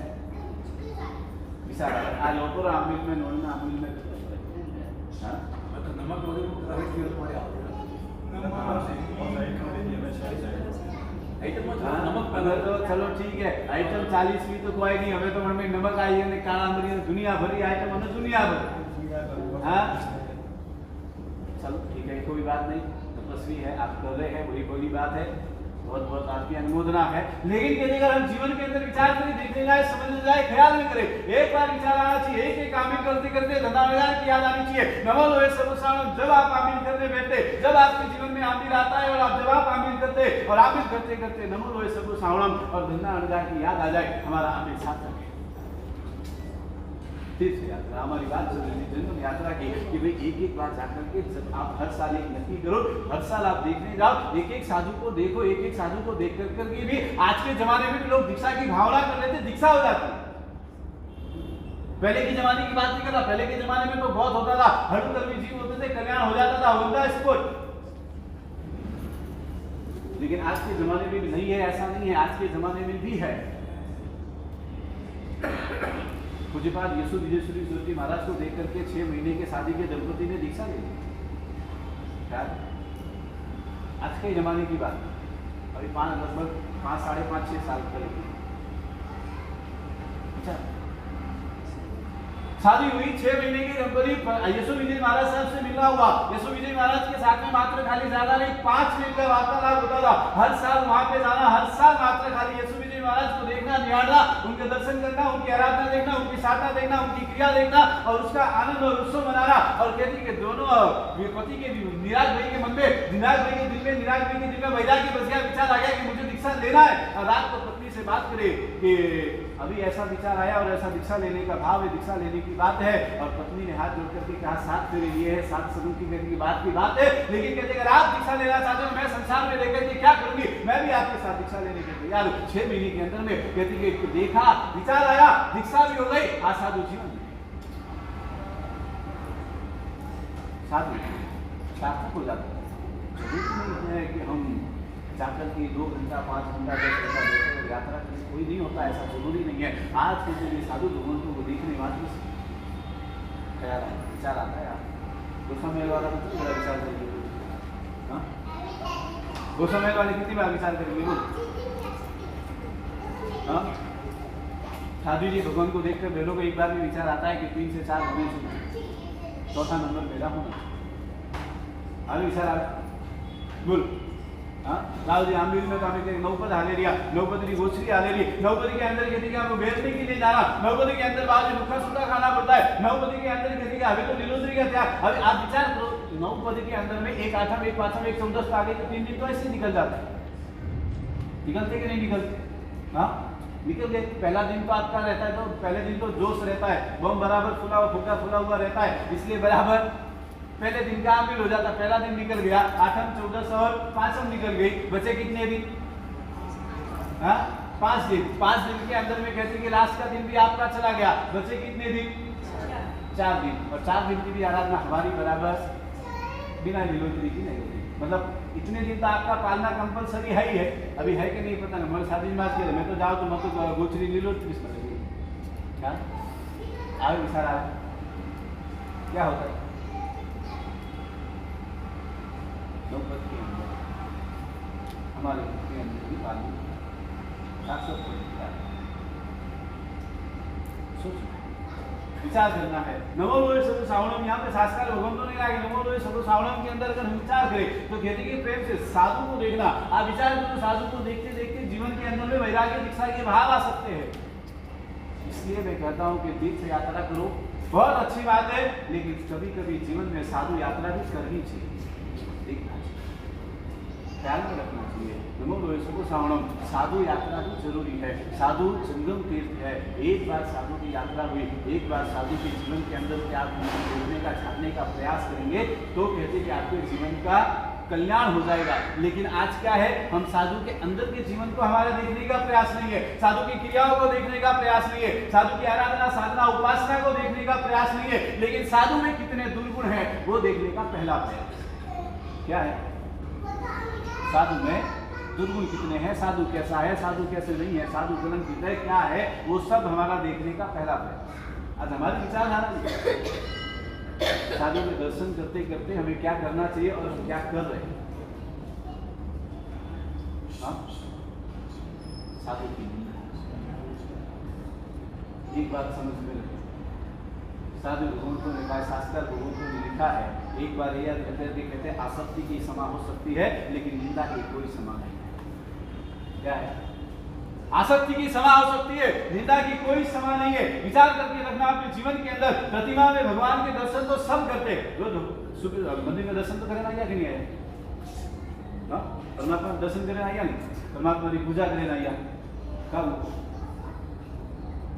विचार आ लोपर आंबी में नोना आंबी में हां तो नमक वगैरह करे कि पड़े आइटम नमक अगर तो चलो ठीक है आइटम 40 भी तो कोई नहीं हमें तो मन में नमक आई है काला मरी दुनिया भरी आइटम है दुनिया भर हाँ चलो ठीक है कोई बात नहीं तपस्वी है आप कर रहे हैं वही बड़ी बात है बहुत बहुत आपकी अनुमोदना है लेकिन कहते अगर हम जीवन के अंदर विचार करें देखने जाए समझने जाए ख्याल में करें एक बार विचार आना चाहिए एक आमिल करते करते धंधा विचार की याद आनी चाहिए नवल हुए सर्वसाधारण जब आप आमिल करने बैठते जब आपके जीवन में आमिल आता है और आप जब आप आमिल करते और आमिल करते करते नवल हुए सर्वसाधारण और धंधा अनुदान की याद आ जाए हमारा आमिल सार्थक है तीर्थ यात्रा हमारी बात चल रही थी जन्म यात्रा की कि भाई एक एक बार जाकर के जब आप हर साल एक नक्की करो हर साल आप देखने जाओ एक एक साधु को देखो एक एक साधु को देख कर के भी आज के जमाने में भी लोग दीक्षा की भावना कर लेते दीक्षा हो जाती पहले के जमाने की बात नहीं कर रहा पहले के जमाने में तो बहुत होता था हड़ू कर्मी जीव होते थे कल्याण हो जाता था होता स्पोर्ट लेकिन आज के जमाने में भी नहीं है ऐसा नहीं है आज के जमाने में भी है पूज्यपाद यशु विजयश्री ज्योति महाराज को देख करके 6 महीने के शादी के दंपति ने दीक्षा ली क्या आज के जमाने की बात अभी लगभग 5, 5.5, 6 साल पहले अच्छा शादी हुई 6 महीने की दंपति यशु विजय महाराज साहब से मिलना हुआ यशु विजय महाराज के साथ में मात्र खाली ज्यादा नहीं 5 मिनट का वार्तालाप होता था हर साल वहां पे जाना हर साल मात्र खाली यशु विजय महाराज को देखना निहारना उनके दर्शन करना उनकी आराधना देखना उनकी साधना देखना उनकी क्रिया देखना और उसका आनंद और उत्सव मनाना और कहती कि दोनों पति के निराज भाई के मन में निराज भाई के दिल में निराज भाई के दिल में वैराग्य बस गया विचार आ गया कि मुझे दीक्षा लेना है और रात को पत्नी से बात करे कि अभी ऐसा विचार आया और ऐसा दीक्षा लेने का भाव है दीक्षा लेने की बात है और पत्नी ने हाथ जोड़ करके कहा 7 फेरे लिए है 7 सगुन की मेरी बात है लेकिन कहते अगर आप दीक्षा लेना चाहते हो मैं संसार में रहकर के क्या करूंगी मैं भी आपके साथ दीक्षा लेने के तैयार हूं 6 महीने के अंदर में कहती कि देखा विचार आया दीक्षा भी हो गई आसाधु जीवन साधु सार्थक हो जाता है जरूरी नहीं है कि हम जाकर के 2 घंटा 5 घंटा 10 घंटा देखकर यात्रा करें कोई नहीं होता ऐसा जरूरी नहीं है आज के जो साधु भगवंतों को देखने वाले ख्याल विचार आता है गोस्वामी वाला तो थोड़ा विचार करिए हाँ गोस्वामी वाले कितनी बार विचार करेंगे बोल हाँ साधु जी भगवान को देखकर बेलों को एक बार भी विचार आता है कि 3 से 4 होने चाहिए चौथा नंबर मेरा होना आगे विचार आ बोल रावजी आंबील में तो हमें नौपद हालेरिया नौपद की गोचरी हालेरी नौपद के अंदर कहती कि हमको बेचने के लिए जाना नौपद के अंदर बाजू भूखा सूखा खाना पड़ता है नौपद के अंदर कहती कि अभी तो नीलोद्री का त्याग अभी आप विचार करो नौपद के अंदर में एक 8वां एक 5वां एक 14 आगे तो 3 दिन तो ऐसे निकल जाता है निकलते कि नहीं निकलते हाँ निकल गए पहला दिन तो आपका रहता है तो पहले दिन तो जोश रहता है बम बराबर फुला हुआ रहता है इसलिए बराबर पहले दिन का आमिल हो जाता पहला दिन निकल गया 8वां 14 और 5वां निकल गई बचे कितने दिन हाँ 5 दिन 5 दिन के अंदर में कहते कि लास्ट का दिन भी आपका चला गया बचे कितने दिन 4 दिन और 4 दिन की भी आराधना हमारी बराबर बिना नीलोद्री की नहीं होती मतलब इतने दिन तो आपका पालना कंपलसरी है ही है अभी है कि नहीं पता नहीं हमारे शादी में मैं तो जाऊँ तो मैं तो गोचरी नीलोद्री पड़ेगी क्या आगे विचार आए क्या होता है नौपद के अंदर हमारे के अंदर भी पानी विचार करना है नमो लोहे सबु सावणम यहाँ पे शास्त्र भगवंतों ने कहा कि नमो लोहे सबु सावणम के अंदर अगर हम विचार करें तो कहते कि प्रेम से साधु को देखना आप विचार करो साधु को देखते देखते जीवन के अंदर में वैराग्य दीक्षा के भाव आ सकते हैं इसलिए मैं कहता हूँ कि तीर्थ यात्रा करो बहुत अच्छी बात है लेकिन कभी कभी जीवन में साधु यात्रा भी करनी चाहिए ख्याल में रखना चाहिए। नमो वैष्णव श्रावणम, साधु यात्रा भी जरूरी है, साधु संगम तीर्थ है। एक बार साधु की यात्रा हुई, एक बार साधु के जीवन के अंदर के आप देखने का झाँकने का प्रयास करेंगे तो कहते कि आपके जीवन का कल्याण हो जाएगा। लेकिन आज क्या है, हम साधु के अंदर के जीवन को हमारे देखने का प्रयास नहीं है, साधु की क्रियाओं को देखने का प्रयास नहीं है, साधु की आराधना साधना उपासना को देखने का प्रयास नहीं है, लेकिन साधु में कितने दुर्गुण हैं वो देखने का पहला प्रयास क्या है। साधु में दुर्गुण कितने हैं, साधु कैसा है, साधु कैसे नहीं है, साधु कलंकित है क्या है, वो सब हमारा देखने का पहला प्रयास। आज हमारी विचारधारा साधु के दर्शन करते करते हमें क्या करना चाहिए और हम क्या कर रहे हैं। साधु की एक बात समझ में रहे, साधु भगवंतों ने कहा, शास्त्र भगवंतों ने लिखा है, एक बार यह कहते हैं आसक्ति की समा हो सकती है लेकिन निंदा की कोई समा नहीं है। क्या है, आसक्ति की समा हो सकती है, निंदा की कोई समा नहीं है। विचार करके रखना अपने जीवन के अंदर। प्रतिमा में भगवान के दर्शन तो सब करते हैं, मंदिर में दर्शन तो करने आया कि नहीं आया, परमात्मा दर्शन करने आया नहीं, परमात्मा की पूजा करने आया कब,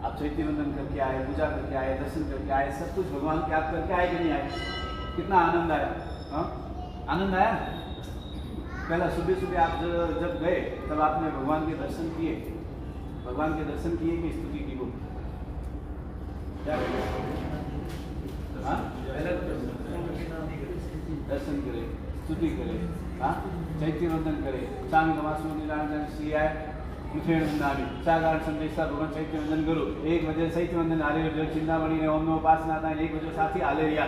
आप चैत्य वंदन करके आए, पूजा करके आए, दर्शन करके आए, सब कुछ भगवान के आप करके आए कि नहीं आए, कितना आनंद आया, आनंद आया। पहला सुबह सुबह आप जब गए तब आपने भगवान के दर्शन किए, भगवान के दर्शन किए कि स्तुति की वो क्या दर्शन करे, स्तुति करे, चैत्य वंदन करे, चांग गवासु नीलांजन सियाय मुठेड़ वंदनामी सागार संदेशा भगवान चैत्य वंदन करो। 1 बजे चैत्य वंदन आले जो चिंतामणि ने ओम में उपासना था, 1 बजे साथी आले रिया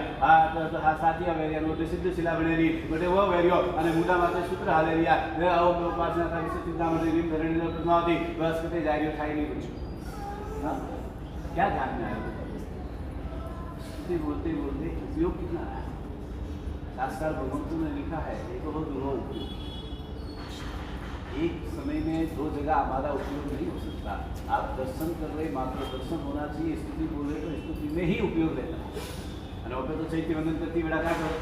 साथी वेरिया नोटे सिद्ध शिला बनेरी बटे वो वेरियो અને મુડા માતે સૂત્ર હાલે રહ્યા વે ઓમ में उपासना था विश्व चिंतामणि रीम धरणी ने पद्मावती बस कते जारियो खाई नहीं कुछ। हां क्या ध्यान में आया, बोलते बोलते उपयोग कितना है। शास्त्र भगवंतों ने लिखा है, एक बहुत रोग एक समय में 2 जगह हमारा उपयोग नहीं हो सकता। आप दर्शन कर रहे मात्र दर्शन होना चाहिए, स्तुति बोल रहे तो स्तुति में ही उपयोग रहता है। और तो चैत्य वंदन करती बेटा क्या करो,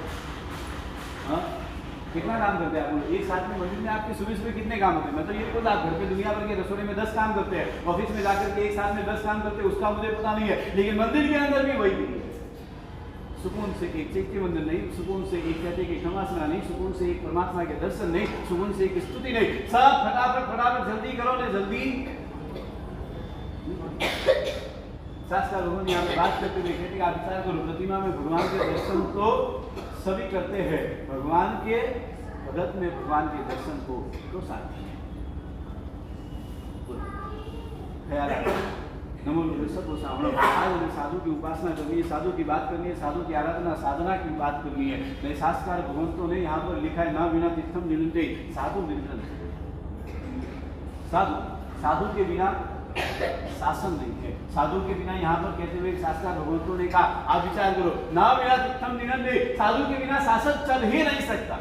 हाँ कितना काम करते हैं आप लोग एक साथ में मंदिर में, आपके सुबह सुबह कितने काम होते हैं। मैं तो ये बोलता आप घर पे दुनिया भर के रसोई में 10 काम करते हैं, ऑफिस में जाकर के एक साथ में 10 काम करते हैं, उसका मुझे पता नहीं है, लेकिन मंदिर के अंदर भी वही है। सुकून से एक चैत्य वंदन नहीं, सुकून से एक कहते कि क्षमासना नहीं, सुकून से एक परमात्मा के दर्शन नहीं, सुकून से एक स्तुति नहीं, सब फटाफट जल्दी करो ने जल्दी। शास्त्र भगवान यहाँ पे बात करते हुए कहते आप विचार करो, प्रतिमा में भगवान के दर्शन तो सभी करते हैं, भगवान के भगत में भगवान के दर्शन को तो साथ नमो सबको श्रावणम। आज हमें साधु की उपासना करनी है, साधु की बात करनी है, साधु की आराधना साधना की बात करनी है। नहीं शास्त्रकार भगवंतों ने यहाँ पर लिखा है ना बिना तीर्थम निरंते साधु निर्जन, साधु के बिना शासन नहीं है। साधु के बिना यहाँ पर कहते हुए शास्त्रकार भगवंतों ने कहा आप विचार करो, ना बिना तीर्थम निरंते, साधु के बिना शासन चल ही नहीं सकता।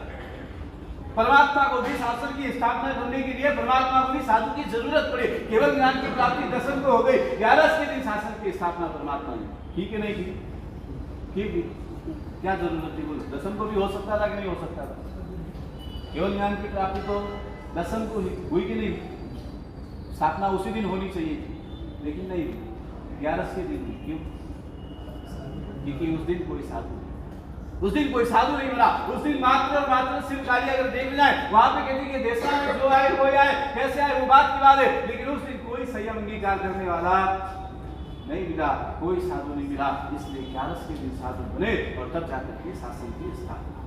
परमात्मा को भी शासन की स्थापना करने के लिए परमात्मा को भी साधु की जरूरत पड़े। केवल ज्ञान की प्राप्ति दर्शन को हो गई, 11 के दिन शासन की स्थापना परमात्मा ने ठीक है नहीं की, ठीक क्या जरूरत थी बोलो। दर्शन को भी हो सकता था कि नहीं हो सकता था, केवल ज्ञान की प्राप्ति तो दर्शन को हुई कि नहीं, स्थापना उसी दिन होनी चाहिए थी लेकिन नहीं, 11 के दिन। क्यों? क्योंकि उस दिन कोई साधु नहीं बना। उस दिन मात्र और मात्र शिव कार्य अगर देख जाए वहां पे कहते कि देशा में जो आए कोई आए कैसे आए वो बात की बात है, लेकिन उस दिन कोई संयम अंगीकार करने वाला नहीं मिला, कोई साधु नहीं मिला। इसलिए 11 के दिन साधु बने और तब जाकर के शासन की स्थापना।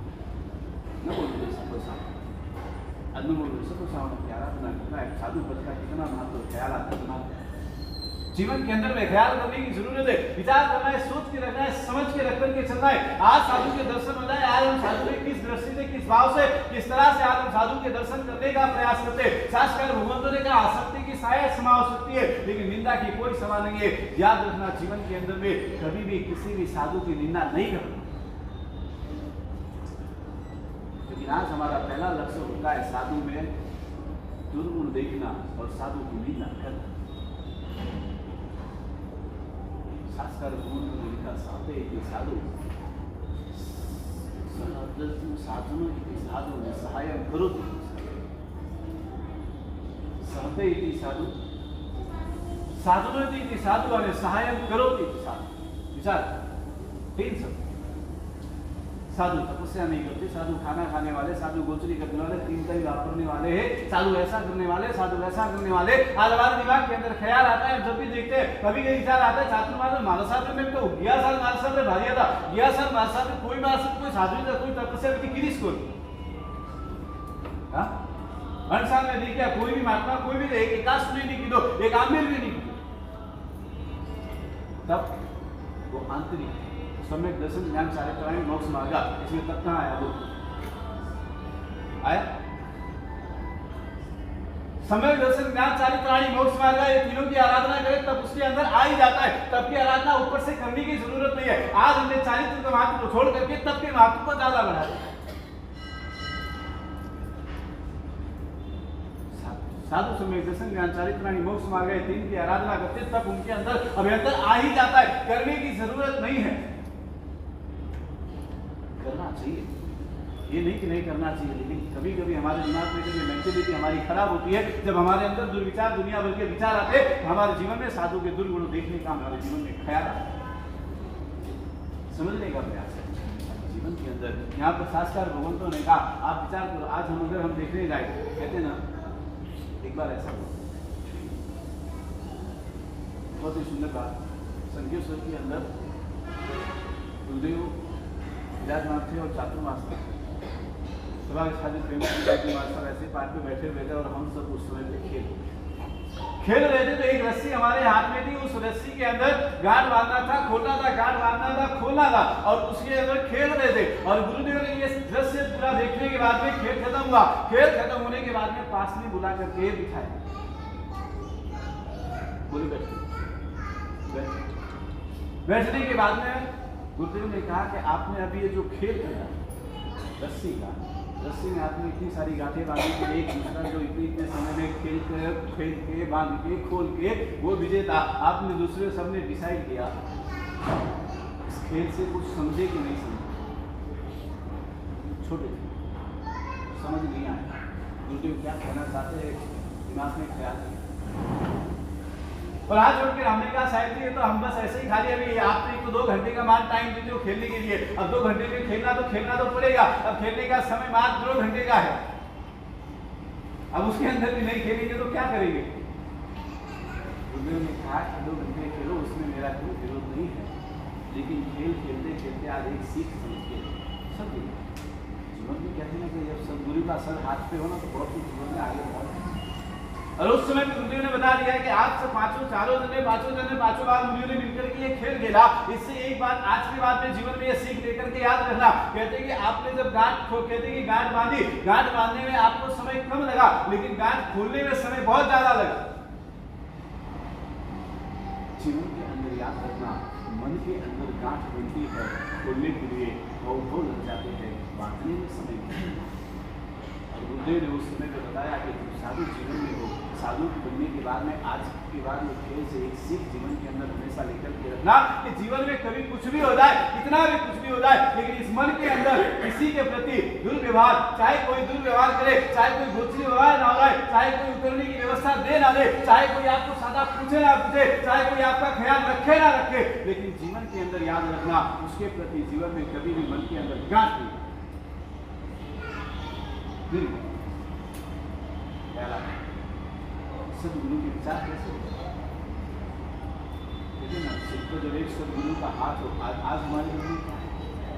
न बोलो सबको साधु, अन्न बोलो सबको साधु की आराधना करना है। साधु पद का कितना महत्व ख्याल आता है, जीवन के अंदर में ख्याल करने की जरूरत है, विचार करना है, सोच के रखना है, समझ के रख करके चलना है। आज साधु के दर्शन हो जाए, आज हम साधु के किस दृष्टि से, किस भाव से, किस तरह से आज हम साधु के दर्शन करने का प्रयास करते हैं। शास्त्रकार भगवंतों ने कहा आसक्ति की शायद समा हो सकती है लेकिन निंदा की कोई समा नहीं है। याद रखना, जीवन के अंदर में कभी भी किसी भी साधु की निंदा नहीं करना। लेकिन आज हमारा पहला लक्ष्य होता है साधु में दुर्गुण देखना और साधु की निंदा करना। शास्त्र भगवंतों ने लिखा साधे कि साधु साधु साधु में सहाय करो। सते इति साधु साधुनोति इति साधु અને સહાયમ કરોતિ इति साधु विचार 3 शब्द साधु तपस्या नहीं करते, साधु खाना खाने वाले, साधु गोचरी करने वाले, 3 तरी वापरने वाले हैं, साधु ऐसा करने वाले, साधु वैसा करने वाले। आज हमारे दिमाग के अंदर ख्याल आता है, जब भी देखते हैं कभी कभी विचार आता है चातुर्मास मानस शास्त्र में तो गया साल मानस शास्त्र भारी था, गया साल मानस शास्त्र कोई मानस कोई साधु नहीं, कोई तपस्या की किरीस को हां अनसाल में देखिए कोई भी महात्मा कोई भी एक एकाश नहीं की दो एक आमिर भी नहीं, तब वो आंतरिक सम्यक दर्शन ज्ञान चारित्राणी मोक्ष मार्ग, इसमें तब कहाँ आया? वो आया सम्यक दर्शन ज्ञान चारित्राणी मोक्ष मार्ग, ये तीनों की आराधना करें तब उसके अंदर आ ही जाता है। तब की आराधना ऊपर से करने की जरूरत नहीं है। आज हमने चारित्र के महत्व को छोड़ करके तब के महत्व को ज्यादा बढ़ा दिया। साधु सम्यक दर्शन ज्ञान चारित्राणी मोक्ष मार्ग, ये 3 की आराधना करते तब उनके अंदर अभ्यंतर आ ही जाता है, करने की जरूरत नहीं है। करना चाहिए, ये नहीं कि नहीं करना चाहिए, लेकिन कभी कभी हमारे दिमाग में जब ये मेंटेलिटी हमारी खराब होती है, जब हमारे अंदर दुर्विचार दुनिया भर के विचार आते हैं, हमारे जीवन में साधु के दुर्गुण देखने का हमारे जीवन में ख्याल आता है, समझने का प्रयास है जीवन के अंदर। यहाँ पर शास्त्रकार भगवंतों ने कहा आप विचार करो, आज हम अगर हम देखने जाए कहते ना एक बार ऐसा हुआ, बहुत ही सुंदर बात, संकेश्वर के अंदर गुरुदेव विराजमान थे और चातुर्मास थे, सभा चातुर्मास ऐसे पार्ट पे बैठे हुए थे और हम सब उस समय पे खेल रहे थे। तो एक रस्सी हमारे हाथ में थी, उस रस्सी के अंदर गांठ बांधना था, खोलना था, गांठ बांधना था, खोलना था, और उसके अंदर खेल रहे थे। और गुरुदेव ने ये दृश्य पूरा देखने के बाद में खेल खत्म हुआ, खेल खत्म होने के बाद में पास में बुला करके बिठाया, बोले बैठने के बाद में गुरुदेव ने कहा कि आपने अभी ये जो खेल खेला रस्सी का, रस्सी में आपने इतनी सारी गांठें बांधी कि एक दूसरा जो इतने समय में खेल के बांध के खोल के वो विजेता, आपने दूसरे सबने डिसाइड किया इस खेल से कुछ समझे कि नहीं समझे, छोटे समझ नहीं आया गुरुदेव क्या कहना चाहते हैं, दिमाग में ख्याल नहीं। और आज छोड़कर हमने कहा शायद ये तो हम बस ऐसे ही खाली अभी आपने 1-2 घंटे का मान टाइम देते हो खेलने के लिए, अब 2 घंटे में खेलना तो पड़ेगा, अब खेलने का समय मात्र 2 घंटे का है, अब उसके अंदर भी नहीं खेलेंगे तो क्या करेंगे? गुरुदेव ने कहा कि 2 घंटे खेलो, उसमें मेरा कोई विरोध नहीं है, लेकिन खेल खेलते खेलते आज एक सीख समझ के सब जीवन में कहते हैं कि जब सदगुरु का सर हाथ पे हो ना तो बहुत कुछ जीवन में आगे बढ़ा। और उस समय गुरुदेव ने बता दिया कि आज से पांचों बार मुनियों ने मिलकर के ये खेल खेला। इससे एक बात आज के बाद में जीवन में ये सीख लेकर के याद रखना, कहते हैं कि आपने जब कहते हैं कि गांठ बांधी, गांठ बांधने में आपको समय कम लगा, लेकिन गांठ खोलने में समय बहुत ज्यादा लगा। जीवन के अंदर याद रखना, मन के अंदर गांठ बनती है खोलने के लिए और वो लग जाते हैं, बांधने में समय और गुरुदेव ने उस समय पर बताया कि साधु जीवन में हो, साधु बनने के बाद में आज के बाद में खेल से एक सीख जीवन के अंदर हमेशा लेकर के रखना कि जीवन में कभी कुछ भी हो जाए, कितना भी कुछ भी हो जाए, लेकिन इस मन के अंदर किसी के प्रति दुर्व्यवहार, चाहे कोई दुर्व्यवहार करे, चाहे कोई गोचरी व्यवहार ना हो, चाहे कोई उतरने की व्यवस्था दे ना दे, चाहे कोई आपको सादा पूछे ना पूछे, चाहे कोई आपका ख्याल रखे ना रखे, लेकिन जीवन के अंदर याद रखना उसके प्रति जीवन में कभी भी मन के अंदर गांठ नहीं। सदगुरु के विचार कैसे देखिए ना, सिर्फ जब एक सदगुरु का हाथ हो, आज हमारे जीवन में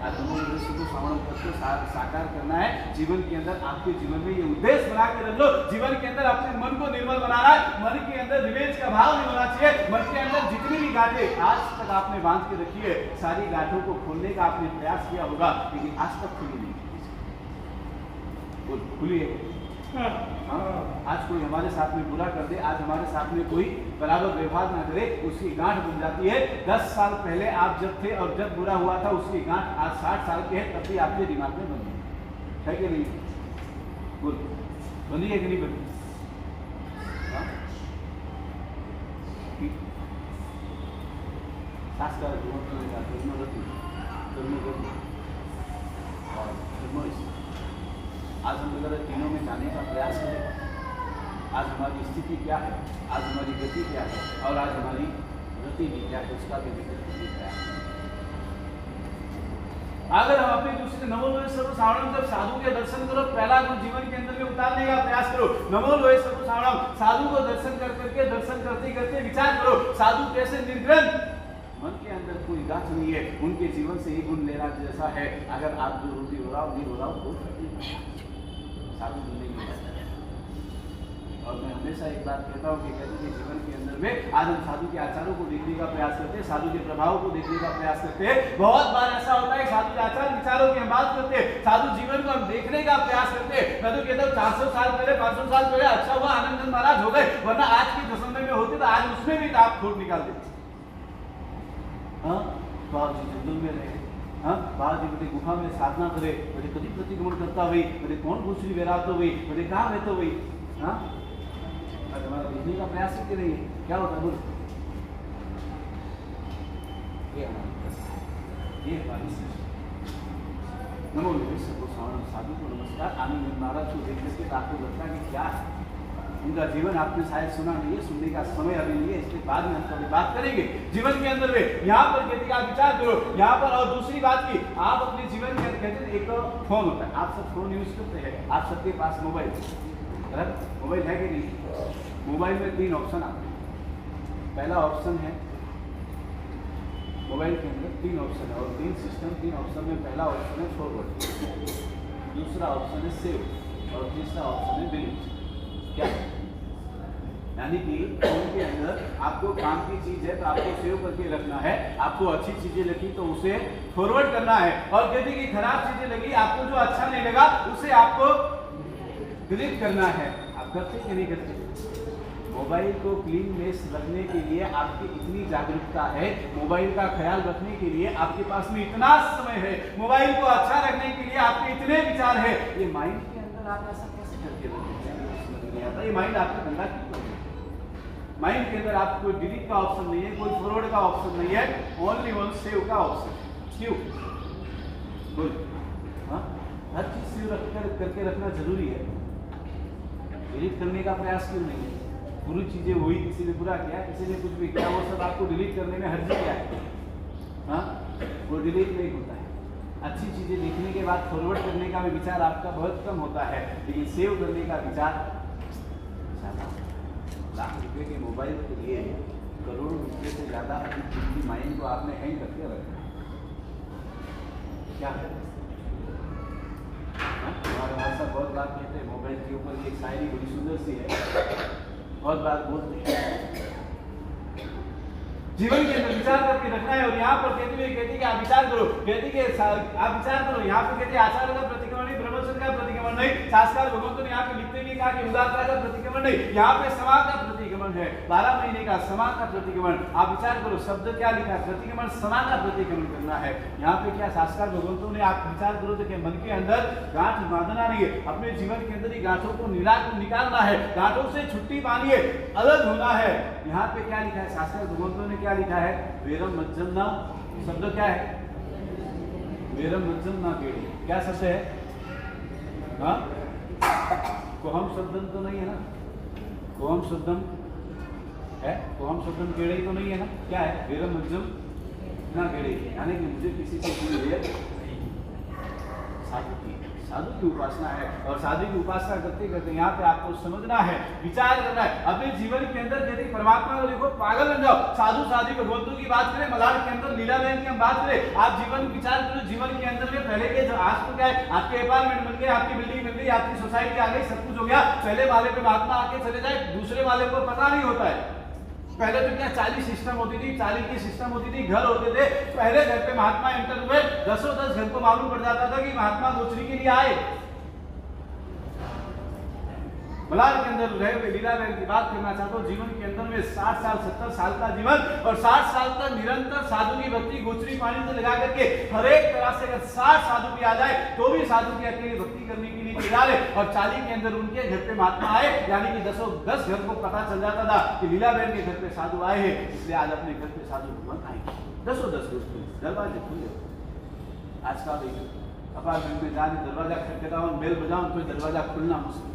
आज हमें उद्देश्य को श्रवण करके साकार करना है जीवन के अंदर। आपके जीवन में ये उद्देश्य बना के रख लो, जीवन के अंदर अपने मन को निर्मल बनाना है, मन के अंदर विवेक का भाव नहीं होना चाहिए, मन के अंदर जितनी भी गांठें आज तक आपने बांध के रखी है, सारी गांठों को खोलने का आपने प्रयास किया होगा, लेकिन आज तक खुली नहीं, खुली है। आज कोई हमारे साथ में बुरा कर दे, आज हमारे साथ में कोई बराबर व्यवहार ना करे, उसकी गांठ बन जाती है। 10 साल पहले आप जब थे और जब बुरा हुआ था, उसकी गांठ आज 60 साल के है, तब भी आपके दिमाग में बनी है कि नहीं? बोल, बनी है कि नहीं बनी? शास्त्र आज हम अगर तीनों में जाने का प्रयास करें, आज हमारी स्थिति क्या है, आज हमारी गति क्या है और आज हमारी गति भी क्या है, उसका भी जिक्र क्या है। अगर हम अपनी दूसरे नमो लोहे सर्वसाधारण जब साधु के दर्शन करो, पहला गुण जीवन के अंदर में उतारने का प्रयास करो। नमो लोहे सर्वसाधारण, साधु को दर्शन करके दर्शन करते करते विचार करो साधु कैसे निर्ग्रंथ, मन के अंदर कोई गांठ नहीं है, उनके जीवन से ही गुण लेना जैसा है। अगर आप जो रोटी हो रहा हो नहीं हो रहा हो तो साधु नहीं मिलता। और मैं हमेशा एक बात कहता हूँ कि कहते हैं जीवन के अंदर में आज हम साधु के आचारों को देखने का प्रयास करते हैं, साधु के प्रभाव को देखने का प्रयास करते हैं। बहुत बार ऐसा होता है साधु के आचार विचारों की हम बात करते हैं, साधु जीवन को हम देखने का प्रयास करते हैं। मैं तो कहता हूँ 400 साल पहले 500 साल पहले अच्छा हुआ आनंद महाराज हो गए, वरना आज के दशम में होते तो आज उसमें भी आप खोट निकाल देते। हाँ, बाबा जी जंगल में रहे, हाँ बाबा जी बड़े गुफा में साधना करे, बड़े कभी प्रतिक्रमण करता हुई, बड़े कौन दूसरी वेरात हुई, बड़े कहाँ रहते हुई। हाँ, हमारा देखने का प्रयास करते नहीं है, क्या होता है बोल, ये हमारी नमो लोहे सर्वसाधारण साधु को नमस्कार। आनंद महाराज को देख करके आपको लगता है कि क्या है उनका जीवन, आपने शायद सुना नहीं है, सुनने का समय अभी नहीं है, इसके बाद में हम कभी बात करेंगे। जीवन के अंदर में यहाँ पर कहते आप विचार करो यहाँ पर। और दूसरी बात की आप अपने जीवन के अंदर कहते हैं एक फोन होता है, आप सब फोन यूज करते हैं, आप सबके पास मोबाइल है कि नहीं। मोबाइल में 3 ऑप्शन आते हैं। पहला ऑप्शन है मोबाइल के अंदर 3 ऑप्शन है और 3 सिस्टम 3 ऑप्शन में पहला ऑप्शन है फॉरवर्ड, दूसरा ऑप्शन है सेव और तीसरा ऑप्शन है डिलीट। क्या यानी कि फोन के अंदर आपको काम की चीज है तो आपको सेव करके रखना है, आपको अच्छी चीजें लगी तो उसे फॉरवर्ड करना है, और यदि की खराब चीजें लगी, आपको जो अच्छा नहीं लगा उसे आपको डिलीट करना है। आप करते कि नहीं करते? मोबाइल को क्लीननेस रखने के लिए आपकी इतनी जागरूकता है, मोबाइल का ख्याल रखने के लिए आपके पास में इतना समय है, मोबाइल को अच्छा रखने के लिए आपके इतने विचार है, ये माइंड के अंदर आप ऐसा कैसे करके रखते हैं? ये माइंड आपका गंदा क्यों कर रहा है? माइंड के अंदर आपको कोई डिलीट का ऑप्शन नहीं है, कोई फॉरवर्ड का ऑप्शन नहीं है, ओनली वन सेव का ऑप्शन। क्यों बोल? हाँ, हर चीज सेव करके रखना जरूरी है, डिलीट करने का प्रयास क्यों नहीं है? बुरी चीजें हुई, किसी ने बुरा किया, किसी ने कुछ भी किया, वो सब आपको डिलीट करने में हर्ज क्या है? हाँ, वो डिलीट नहीं होता है। अच्छी चीजें देखने के बाद फॉरवर्ड करने का भी विचार आपका बहुत कम होता है, लेकिन सेव करने का विचार लाख रुपए के मोबाइल के लिए करोड़ों रुपए से ज्यादा अपनी माइंड को आपने हैंग करके रखा क्या है? हमारे भाई साहब बहुत बात कहते हैं मोबाइल के ऊपर एक शायरी बड़ी सुंदर सी है, बहुत बात बोलते हैं जीवन के अंदर विचार करके रखना है। और यहाँ पर कहती कि आप विचार करो, कहती कि आप विचार करो। यहाँ पर कहते आचार्य का प्रतिक्रमण नहीं, ब्रह्मचर्य का प्रतिक्रमण नहीं, शास्त्रकार भगवंतों ने यहाँ पे लिखते भी कहा कि उदारता का प्रतिक्रमण नहीं, यहाँ पे समा का प्रतिक्रमण है, 12 महीने का समा का प्रतिक्रमण। आप विचार करो शब्द क्या लिखा है, प्रतिक्रमण समा का प्रतिक्रमण करना है। यहाँ पे क्या शास्त्रकार भगवंतों ने, आप विचार करो तो मन के अंदर गांठ बांधना नहीं है, अपने जीवन के अंदर ही गांठों को निकालना है, गांठों से छुट्टी पानी है, अलग होना है। यहाँ पे क्या लिखा है शास्त्रकार भगवंतों ने, क्या लिखा है? वेरम मज्जम ना, शब्द क्या है? वेरम मज्जम ना केड़े, क्या शब्द है? हाँ, कोहम शब्दम तो नहीं है ना, कोहम शब्दम है, कोहम शब्दम केड़े तो नहीं है ना, क्या है? वेरम मज्जम ना केड़े, यानी कि मुझे किसी से कोई वेर साधु की उपासना है, और साधु की उपासना करते करते यहाँ पे आपको समझना है, विचार करना है अपने जीवन के अंदर। यदि परमात्मा को देखो पागल बन जाओ, साधु साधु भगवंतों की बात करें, मलाड के अंदर लीला बहन की हम बात करें, आप जीवन विचार करो, जीवन के अंदर में पहले के आज तो क्या है, आपके अपार्टमेंट बन गए, आपकी बिल्डिंग बन गई, आपकी सोसाइटी आ गई, सब कुछ हो गया, पहले वाले पे महात्मा आके चले जाए, दूसरे वाले को पता नहीं होता है। पहले तो क्या 40 सिस्टम होती थी, 40 की सिस्टम होती थी, घर होते थे, पहले घर पे महात्मा एंटर हुए, 10 घर को मालूम पड़ जाता था कि महात्मा गोचरी के लिए आए। मलाड के अंदर रहे हुए लीला बहन की बात करना चाहता हूँ, जीवन के अंदर में 60 साल 70 साल का जीवन, और 60 साल तक निरंतर साधु की भक्ति गोचरी पानी से लगा करके हर एक तरह से अगर 60 साधु भी आ जाए तो भी साधु की अकेली भक्ति करने के लिए तैयार है। और 40 के अंदर उनके घर पे महात्मा आए, यानी कि 10 घर को पता चल जाता था कि लीला बहन के घर पे साधु आए हैं, इसलिए आज अपने घर पे साधु भगवान आए। 10 दरवाजे खुले। आज का अपार्टमेंट में जाने दरवाजा खटखटाओ, बेल बजाओ तो दरवाजा खुलना मुश्किल।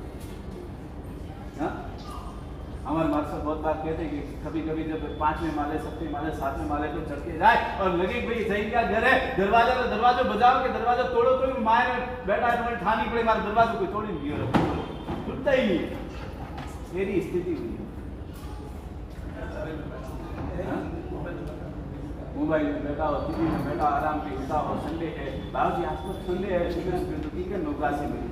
हमारे मास्टर बहुत बार कहते हैं कि कभी कभी जब 5वें माले 7वें माले 7वें माले पे चढ़ के जाए और लगे कि भाई सही क्या घर है, दरवाजा बजाओ के दरवाजा तोड़ो तो माए बैठा है तुम्हारी ठानी पड़े मारे दरवाजा कोई तोड़ नहीं दिया, टूटता ही नहीं। मेरी स्थिति हुई मोबाइल में बैठा हो, टीवी में बैठा आराम से हिस्सा हो, संडे है बाबूजी आज तो संडे है, तो ठीक है नौका से मिल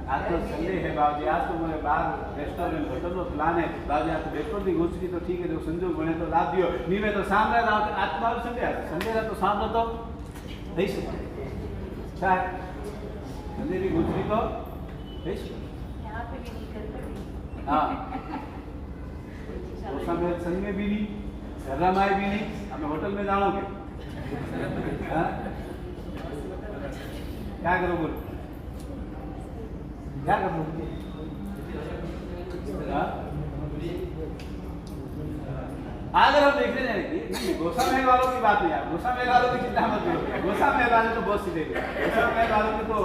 आज तो संडे है बाबूजी, आज तो मुझे बाहर रेस्टोरेंट होटल में प्लान है बाबूजी, आज तो पेट्रोल की घुस की तो ठीक है, जो संजोग बने तो लाभ दियो, नहीं में तो शाम रहा आज तो संडे है तो शाम रहा तो नहीं सकता क्या है संडे की घुस की तो नहीं सकता। हाँ उस समय संग में भी नहीं, घररा माए भी नहीं, हमें होटल में जाओगे क्या करो बोल क्या करो अगर हम देखने जाएंगे गोसा महल वालों की बात नहीं है, गोसा महल वालों की चिंता मत करो, गोसा महल वाले तो बहुत सीधे, गोसा महल वालों की तो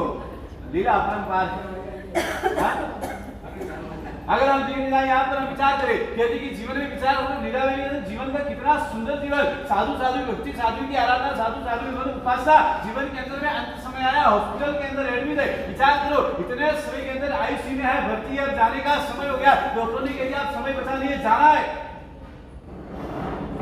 लीला अपरंपार है। अगर हम देखने जाए यहाँ पर हम विचार करें कहते कि जीवन में विचार हो लीला जीवन का कितना सुंदर जीवन, साधु साधु भक्ति, साधु की आराधना, साधु साधु उपासना, जीवन के अंदर में अंत समय आया, हॉस्पिटल के अंदर एडमिट है, विचार करो इतने समय के अंदर आईसीयू में है, भर्ती है, जाने का समय हो गया, डॉक्टर ने कह दिया आप समय बचा लिए जाना है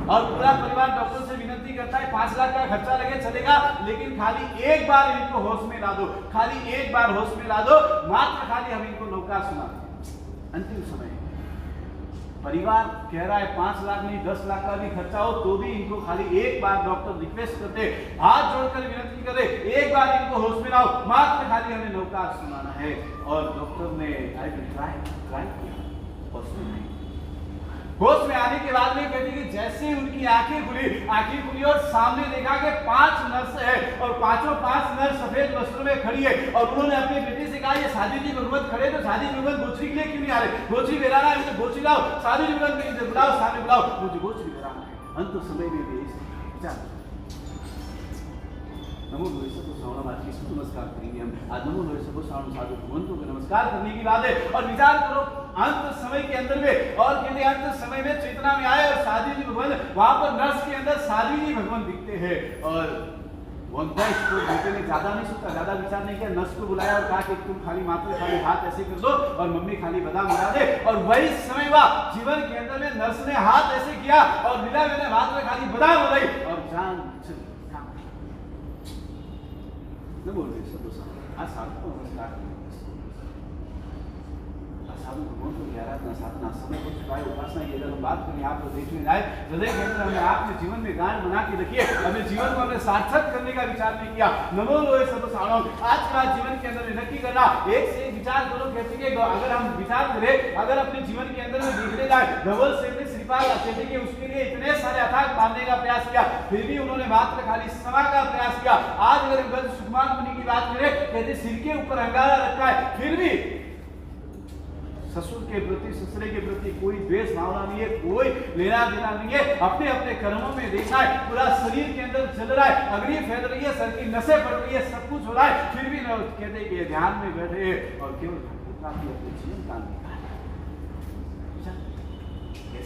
और पूरा परिवार डॉक्टर से विनती करता है 5 लाख का खर्चा लगे चलेगा, लेकिन खाली एक बार इनको होश में ला दो, खाली एक बार होश में ला दो, मात्र खाली हम इनको नौका सुना। अंतिम समय परिवार कह रहा है 5 लाख नहीं 10 लाख का भी खर्चा हो तो भी इनको खाली एक बार डॉक्टर रिक्वेस्ट करते, हाथ जोड़कर विनती करे एक बार इनको होश में लाओ, मात्र खाली हमें नौका सुनाना है। और डॉक्टर ने ट्राई किया और सुना। होश में आने के बाद में कहती कि जैसे उनकी आंखें खुली और सामने देखा कि 5 नर्स है और पांचों 5 नर्स सफेद वस्त्रों में खड़ी है और उन्होंने अपने बेटे से कहा ये शादी जी भगवत खड़े तो शादी जी भगवत गोचरी के लिए क्यों नहीं आ रहे, गोचरी बेराना है मुझे गोचरी लाओ, शादी जी भगवत बुलाओ, सामने बुलाओ, मुझे गोचरी बेराना है। अंत समय में भी नमो लोहे सब श्रवण आज किसको नमस्कार करेंगे हम, आज नमो लोहे सब श्रवण साधु भगवंतों को नमस्कार करने की बात है। और विचार करो अंत समय के अंदर में और कहते अंत समय में चेतना में आए और साधी जी भगवान वहां पर नर्स के अंदर साधी जी भगवान दिखते हैं और इसको बेटे ने ज्यादा नहीं सोचा, ज्यादा विचार नहीं किया, नर्स को बुलाया और कहा कि तुम खाली मात्र खाली हाथ ऐसे कर दो और मम्मी खाली बादाम मिला दे। और वही समय हुआ जीवन के अंदर में नर्स ने हाथ ऐसे किया और मिला मैंने मात्र खाली बादाम मिलाई और जान न बोल रहे सब आज साधु को नमस्कार साधु भगवान को आराधना साधना समय को चुकाए उपासना ये अगर हम बात करें आप तो देखने जाए हृदय के अंदर हमें आपने जीवन में गांठ बना के रखिए, हमें जीवन को हमने सार्थक करने का विचार नहीं किया। नमो लोहे सब साणव आज का जीवन के अंदर नक्की करना एक से एक विचार करो कहते कि अगर हम विचार करें अगर अपने जीवन के अंदर में देखने जाए धवल सेठ ने श्रीपाद कहते कि उसके लिए इतने सारे अथाक मारने का प्रयास किया फिर भी उन्होंने मात्र खाली समा का प्रयास किया। आज अगर हम सुकुमार मुनि की बात करें कहते सिर के ऊपर अंगारा रखा है फिर भी ससुर के प्रति ससुरे के प्रति कोई द्वेष भावना नहीं है, कोई लेना देना नहीं है, अपने अपने कर्मों में देखा है, पूरा शरीर के अंदर चल रहा है, अग्नि फैल रही है, सर की नसें बढ़ रही है, सब कुछ हो रहा है, फिर भी कहते हैं कि ध्यान में बैठे और केवल अपने जीवन काल में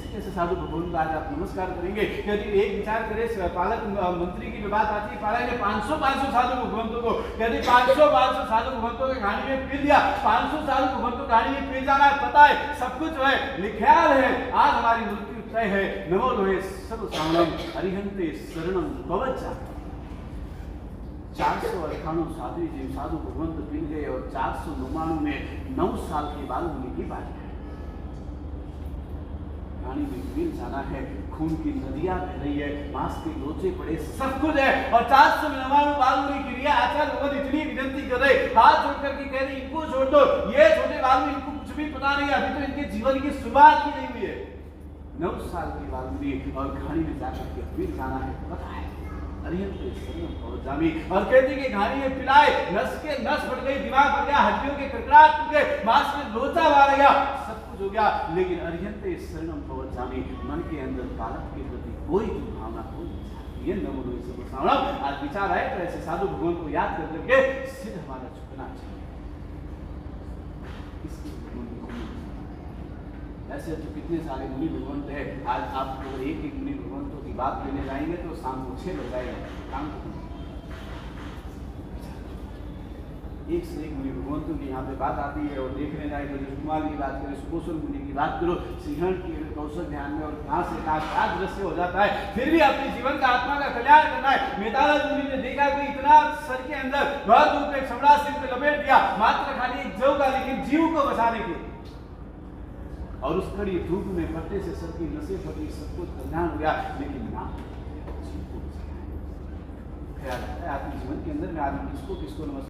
कैसे साधु भगवान का आज आप नमस्कार करेंगे। यदि एक विचार करें पालक मंत्री की बात आती है, पालक ने 500 साधु भगवंतों को यदि 500 साधु भगवंतों के कहानी में पील दिया, 500 साधु भगवंतों कहानी में पील जाना है, पता है सब कुछ है, लिख्याल है, आज हमारी मृत्यु तय है। नमो लोहे सब साणम अरिहंते शरणम कवचा 498 साधु भगवंत पील गए और 499 में 9 साल के बाद उनकी बात पानी में मिल जाना है, खून की नदियां बह रही है, मांस के लोचे पड़े, सब कुछ है और 499 बालू की क्रिया आचार्य भगवान इतनी विनती कर रहे हाथ जोड़ करके कह रहे इनको छोड़ दो, ये छोटे बालू इनको कुछ भी पता नहीं, अभी तो इनके जीवन की शुरुआत ही नहीं हुई है। 9 साल की बालू और घानी में जाकर के फिर जाना है, पता है और कहते कि घानी में पिलाए, नस के नस बढ़ गई, दिमाग बढ़ गया, हड्डियों के कड़कड़ाहट टूट गए, मांस में लोचा मार गया, सब कुछ हो गया, लेकिन अरिहंते शरणम कवचामि मन के अंदर बालक के प्रति कोई भावना कोई ये नमो लोहे सब साणव आज विचार आए तो ऐसे साधु भगवान को याद कर करके सिर हमारा झुकना चाहिए। किसकी ऐसे तो कितने सारे मुनि भगवंत है। आज आप अगर एक एक मुनि भगवंतों की बात लेने जाएंगे तो शाम को 6 बज जाएगा काम को। एक से एक मुनि भगवंतों की यहाँ पे बात आती है और देखने जाए तो कुमार की बात करें, सुपोषण मुनि की बात करो, सिंहण की कौशल ध्यान में, और कहाँ से कहाँ दृश्य हो जाता है। फिर भी अपने जीवन का आत्मा का कल्याण करना है। मेतालज मुनि ने देखा कि इतना सर के अंदर भर रूप में समड़ा सिर पे लपेट दिया, मात्र खाली एक जव का, लेकिन जीव को बचाने के, और उस कड़ी धूप में पट्टे से सर की नसें फटी, सब कुछ कल्याण हो गया, लेकिन ना ख्याल है आपके जीवन के अंदर में आदमी किसको किसको नमस्कार